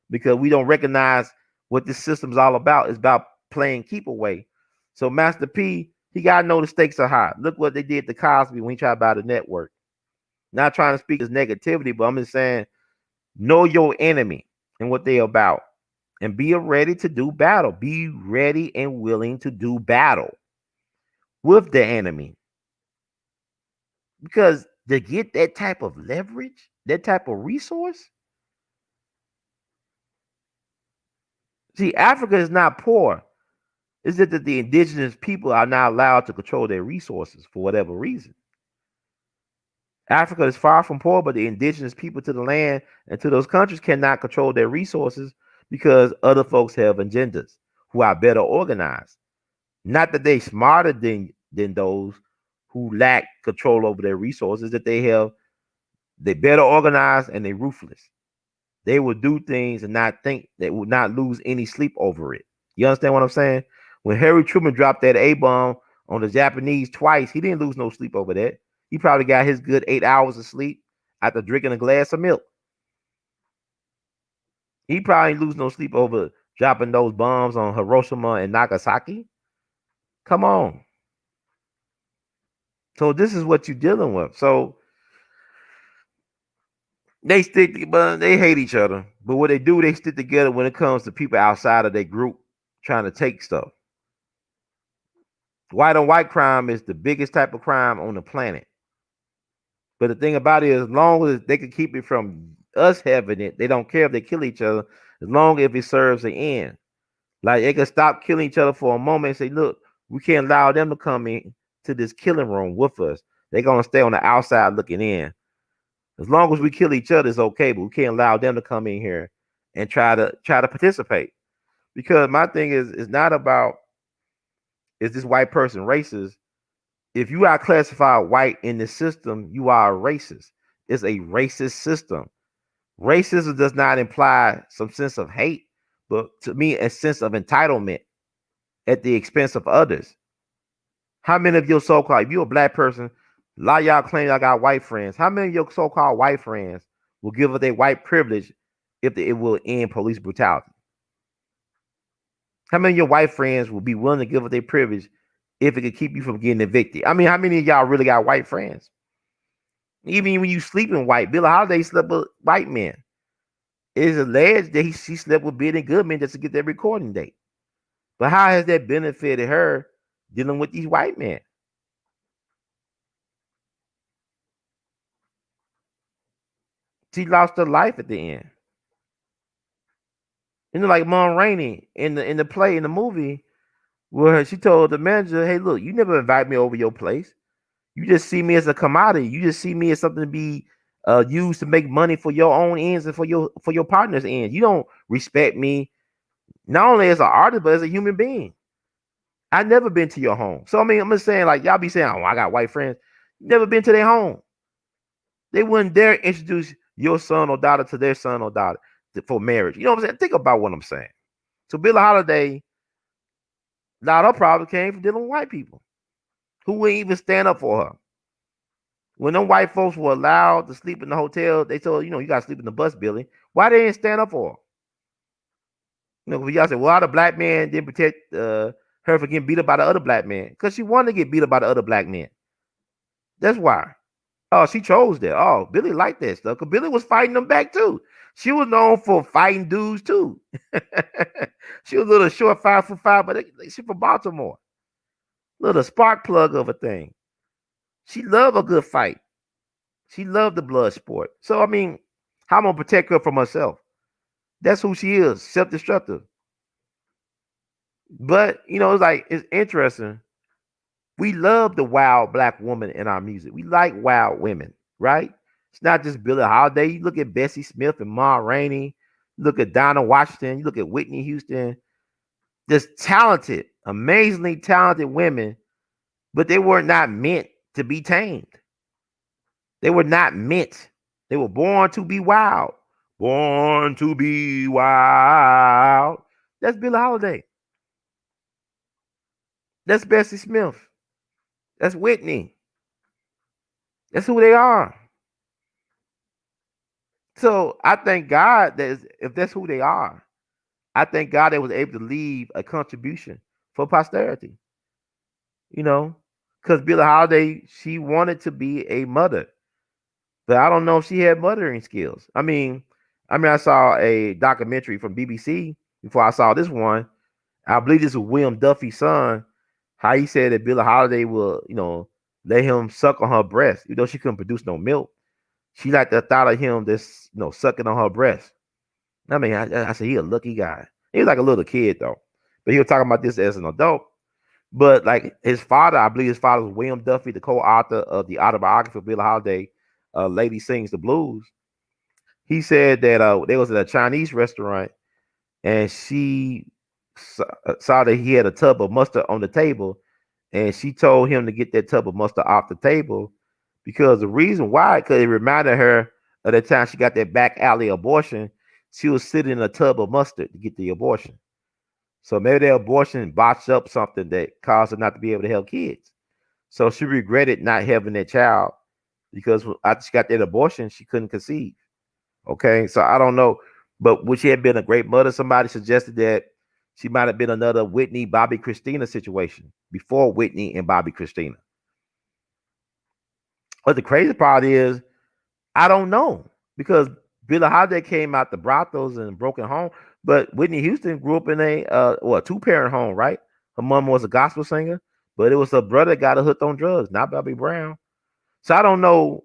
because we don't recognize what this system's all about. It's about playing keep away. So Master P, he got to know the stakes are high. Look what they did to Cosby when he tried to buy the network. Not trying to speak as negativity, but I'm just saying know your enemy and what they're about and be ready to do battle. Be ready and willing to do battle with the enemy. Because to get that type of leverage, that type of resource, see, Africa is not poor. It's just that the indigenous people are not allowed to control their resources for whatever reason. Africa is far from poor, but the indigenous people to the land and to those countries cannot control their resources because other folks have agendas who are better organized. Not that they're smarter than those who lack control over their resources, that they're better organized and they're ruthless. They will do things and not think they would not lose any sleep over it. You understand what I'm saying? When Harry Truman dropped that A bomb on the Japanese twice, he didn't lose no sleep over that. He probably got his good 8 hours of sleep after drinking a glass of milk. He probably didn't lose no sleep over dropping those bombs on Hiroshima and Nagasaki. Come on. So this is what you're dealing with. So they but they hate each other. But what they do, they stick together when it comes to people outside of their group trying to take stuff. White on white crime is the biggest type of crime on the planet. But the thing about it is, as long as they can keep it from us having it, they don't care if they kill each other, as long as it serves the end. Like they can stop killing each other for a moment and say, look, we can't allow them to come in to this killing room with us. They're gonna stay on the outside looking in. As long as we kill each other, it's okay, but we can't allow them to come in here and try to participate. Because my thing is, it's not about is this white person racist. If you are classified white in the system, you are a racist. It's a racist system. Racism does not imply some sense of hate, but to me, a sense of entitlement at the expense of others. How many of your so-called, if you're a black person, a lot of y'all claim y'all got white friends. How many of your so-called white friends will give up their white privilege if it will end police brutality? How many of your white friends will be willing to give up their privilege if it could keep you from getting evicted? I mean, how many of y'all really got white friends? Even when you sleeping white, Billie Holiday slept with white men. It is alleged that she slept with Billy Goodman just to get that recording date. But how has that benefited her dealing with these white men? She lost her life at the end. You know, like Mom Rainey in the play in the movie, where she told the manager, "Hey, look, you never invite me over your place. You just see me as a commodity. You just see me as something to be used to make money for your own ends and for your partner's ends. You don't respect me, not only as an artist but as a human being. I never been to your home. So I mean, I'm just saying, like y'all be saying, oh, I got white friends. Never been to their home. They wouldn't dare introduce your son or daughter to their son or daughter for marriage. You know what I'm saying? Think about what I'm saying. So Billie Holiday, a lot of her problems came from dealing with white people who wouldn't even stand up for her. When them white folks were allowed to sleep in the hotel, they told you got to sleep in the bus, Billie. Why they didn't stand up for her? Y'all said, well, the black man didn't protect her from getting beat up by the other black man because she wanted to get beat up by the other black men. That's why. Oh, she chose that. Oh, Billie liked that stuff because Billie was fighting them back too. She was known for fighting dudes too. She was a little short, 5'5", but she from Baltimore. Little spark plug of a thing. She loved a good fight. She loved the blood sport. So I mean, how I'm gonna protect her from herself? That's who she is, self-destructive. But it's interesting. We love the wild black woman in our music. We like wild women, right? It's not just Billie Holiday. You look at Bessie Smith and Ma Rainey. You look at Donna Washington. You look at Whitney Houston. Just talented, amazingly talented women, but they were not meant to be tamed. They were not meant. They were born to be wild. Born to be wild. That's Billie Holiday. That's Bessie Smith. That's Whitney. That's who they are. So I thank God that if that's who they are, I thank God they was able to leave a contribution for posterity. You know, because Billie Holiday, she wanted to be a mother, but I don't know if she had mothering skills. I mean, I saw a documentary from BBC before I saw this one. I believe this was William Duffy's son. How he said that Billie Holiday will, let him suck on her breast, even though she couldn't produce no milk. She liked the thought of him just, sucking on her breast. I mean, I said he a lucky guy. He was like a little kid though, but he was talking about this as an adult. But like his father, I believe his father was William Duffy, the co-author of the autobiography of Billie Holiday, "Lady Sings the Blues." He said that they was at a Chinese restaurant, and she saw that he had a tub of mustard on the table, and she told him to get that tub of mustard off the table because the reason why, because it reminded her of the time she got that back alley abortion. She was sitting in a tub of mustard to get the abortion. So maybe the abortion botched up something that caused her not to be able to have kids. So she regretted not having that child because after she got that abortion, she couldn't conceive. Okay, so I don't know, but would she have been a great mother? Somebody suggested that she might have been another Whitney, Bobby, Christina situation before Whitney and Bobby, Christina. But the crazy part is, I don't know because Billie Holiday came out the brothels and broken home, but Whitney Houston grew up in a two-parent home, right? Her mom was a gospel singer, but it was her brother that got her hooked on drugs, not Bobby Brown. So I don't know.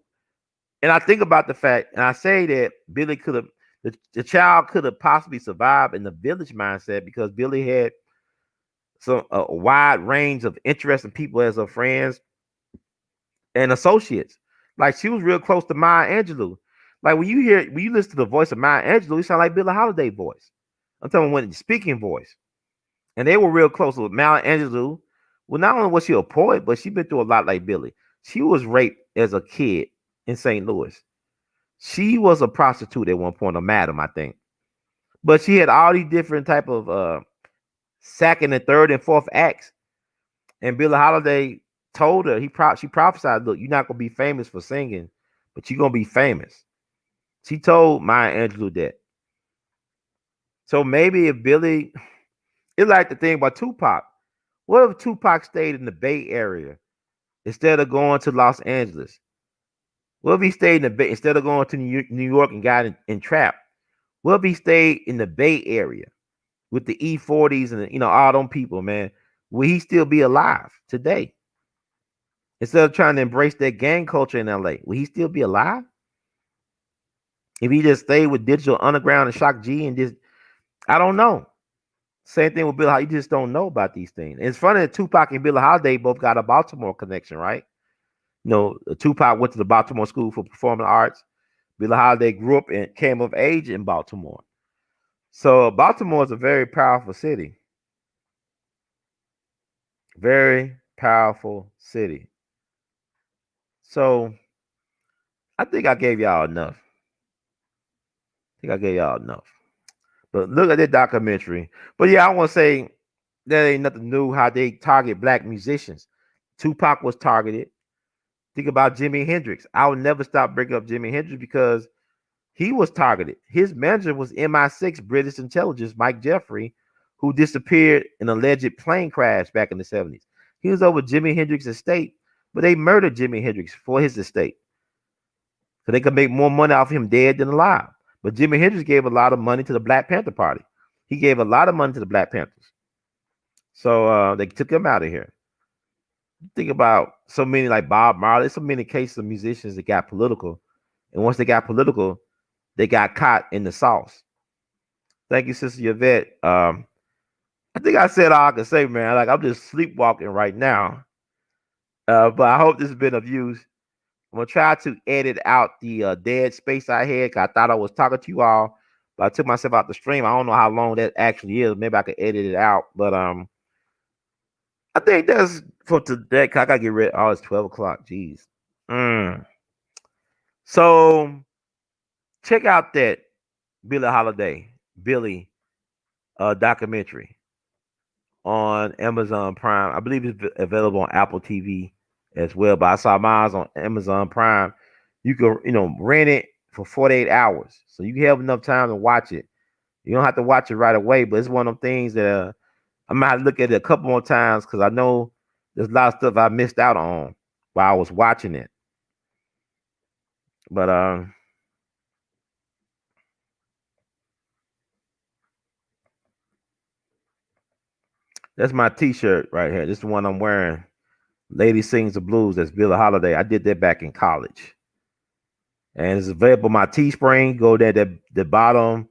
And I think about the fact, and I say that Billie could have, the child could have possibly survived in the village mindset because Billie had some a wide range of interesting people as her friends and associates. Like she was real close to Maya Angelou. Like when you listen to the voice of Maya Angelou, it sound like Billie Holiday voice. I'm talking when speaking voice. And they were real close with Maya Angelou. Well, not only was she a poet, but she been through a lot like Billie. She was raped as a kid in St. Louis. She was a prostitute at one point, a madam, I think. But she had all these different type of second and third and fourth acts. And Billie Holiday told her, she prophesied, look, you're not gonna be famous for singing, but you're gonna be famous. She told Maya Angelou that. So maybe if Billie, it's like the thing about Tupac. What if Tupac stayed in the Bay Area instead of going to Los Angeles? What if he stayed in the Bay instead of going to New York and got entrapped? What if he stayed in the Bay Area with the E40s and all them people, man? Will he still be alive today? Instead of trying to embrace that gang culture in LA, will he still be alive? If he just stayed with Digital Underground and Shock G and just, I don't know. Same thing with Billie Holiday. You just don't know about these things. And it's funny that Tupac and Billie Holiday both got a Baltimore connection, right? Tupac went to the Baltimore School for Performing Arts. Billie Holiday grew up and came of age in Baltimore. So Baltimore is a very powerful city. Very powerful city. So I think I gave y'all enough. But look at that documentary. But yeah, I want to say that ain't nothing new how they target black musicians. Tupac was targeted. Think about Jimi Hendrix. I would never stop bringing up Jimi Hendrix because he was targeted. His manager was MI6 British intelligence Mike Jeffrey, who disappeared in an alleged plane crash back in the 70s. He was over Jimi Hendrix's estate, but they murdered Jimi Hendrix for his estate. So they could make more money off him dead than alive. But Jimi Hendrix gave a lot of money to the Black Panther Party. He gave a lot of money to the Black Panthers. So they took him out of here. Think about so many like Bob Marley, so many cases of musicians that got political. And once they got political, they got caught in the sauce. Thank you, Sister Yvette. I think I said all I could say, man. Like I'm just sleepwalking right now. But I hope this has been of use. I'm gonna try to edit out the dead space I had. 'Cause I thought I was talking to you all, But I took myself out the stream. I don't know how long that actually is. Maybe I could edit it out. But I think that's for today. I gotta get ready. Oh, it's 12 o'clock. Jeez. Mm. So check out that Billie Holiday, Billie documentary on Amazon Prime. I believe it's available on Apple TV as well. But I saw mine on Amazon Prime. You can, rent it for 48 hours, so you have enough time to watch it. You don't have to watch it right away, but it's one of them things that I might look at it a couple more times because I know there's a lot of stuff I missed out on while I was watching it. But that's my T-shirt right here. This is the one I'm wearing. Lady Sings the Blues. That's Billie Holiday. I did that back in college, and it's available on my Teespring. Go there at the bottom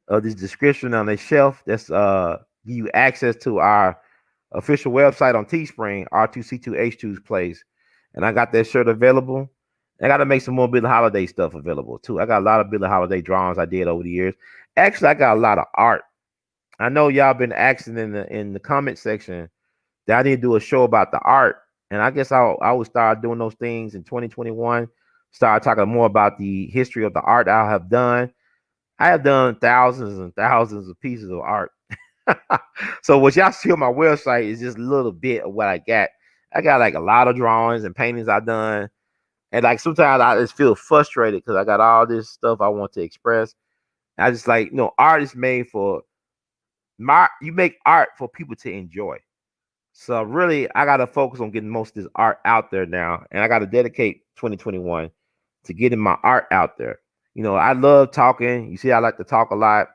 of this description on the shelf. That's give you access to our official website on Teespring, R2C2H2's place. And I got that shirt available. I got to make some more Billie Holiday stuff available too. I got a lot of Billie Holiday drawings I did over the years. Actually, I got a lot of art. I know y'all been asking in the comment section that I need to do a show about the art, and I guess I will start doing those things in 2021. Start talking more about the history of the art I have done. I have done thousands and thousands of pieces of art. So what y'all see on my website is just a little bit of what I got. I got like a lot of drawings and paintings I've done. And like sometimes I just feel frustrated because I got all this stuff I want to express. I just like, art is made for you make art for people to enjoy. So really I gotta focus on getting most of this art out there now. And I gotta dedicate 2021 to getting my art out there. I love talking. You see, I like to talk a lot.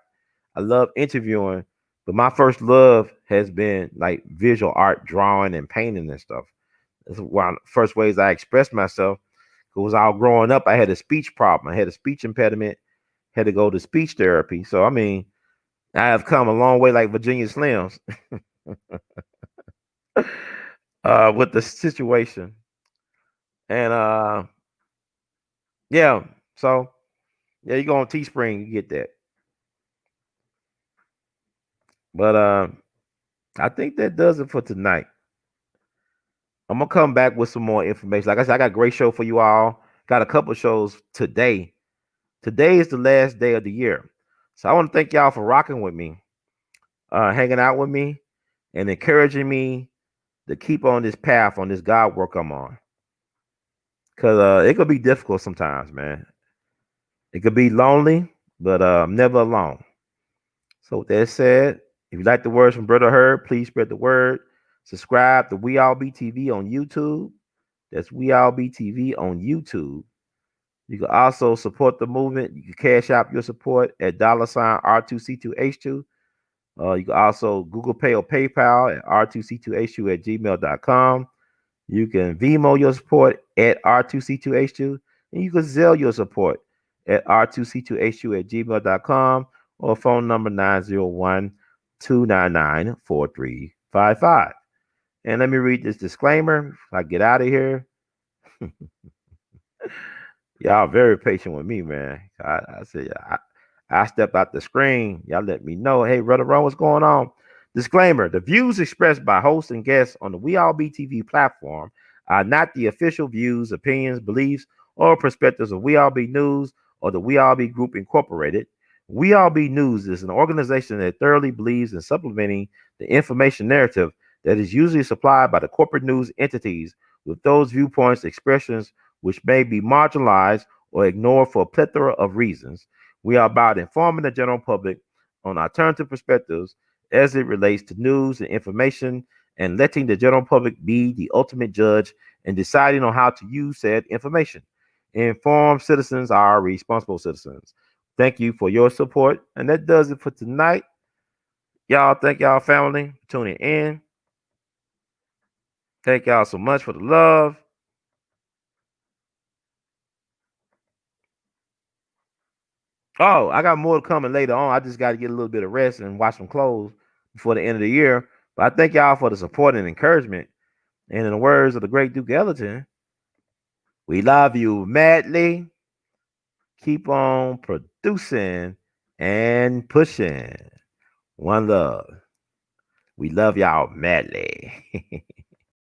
I love interviewing, but my first love has been like visual art, drawing, and painting and stuff. That's one of the first ways I expressed myself. Because all growing up, I had a speech problem. I had a speech impediment. Had to go to speech therapy. So I mean, I have come a long way, like Virginia Slims, with the situation. And yeah, so yeah, you go on Teespring, you get that. But I think that does it for tonight. I'm gonna come back with some more information. Like I said, I got a great show for you all. Got a couple shows today. Today is the last day of the year. So I want to thank y'all for rocking with me, hanging out with me, and encouraging me to keep on this path, on this God work I'm on. Cause it could be difficult sometimes, man. It could be lonely, but I'm never alone. So with that said, if you like the words from Brother Herb, please spread the word. Subscribe to We All Be TV on YouTube. That's We All Be TV on YouTube. You can also support the movement. You can cash out your support at $ R2C2H2. You can also Google Pay or PayPal at R2C2H2 at gmail.com. You can Vimo your support at R2C2H2. And you can Zelle your support at R2C2H2 at gmail.com or phone number 901-299-4355. And let me read this disclaimer if I get out of here. Y'all very patient with me, man. I said I stepped out the screen. Y'all let me know. Hey, Brother Ron, what's going on? Disclaimer: the views expressed by hosts and guests on the We All Be TV platform are not the official views, opinions, beliefs, or perspectives of We All Be News or the We All Be Group Incorporated. We All Be News is an organization that thoroughly believes in supplementing the information narrative that is usually supplied by the corporate news entities with those viewpoints, expressions which may be marginalized or ignored for a plethora of reasons. We are about informing the general public on alternative perspectives as it relates to news and information and letting the general public be the ultimate judge in deciding on how to use said information. Informed citizens are responsible citizens. Thank you for your support. And that does it for tonight. Y'all, thank y'all family for tuning in. Thank y'all so much for the love. Oh, I got more coming later on. I just got to get a little bit of rest and wash some clothes before the end of the year. But I thank y'all for the support and encouragement. And in the words of the great Duke Ellington, we love you madly. Keep on producing and pushing. One love. We love y'all madly.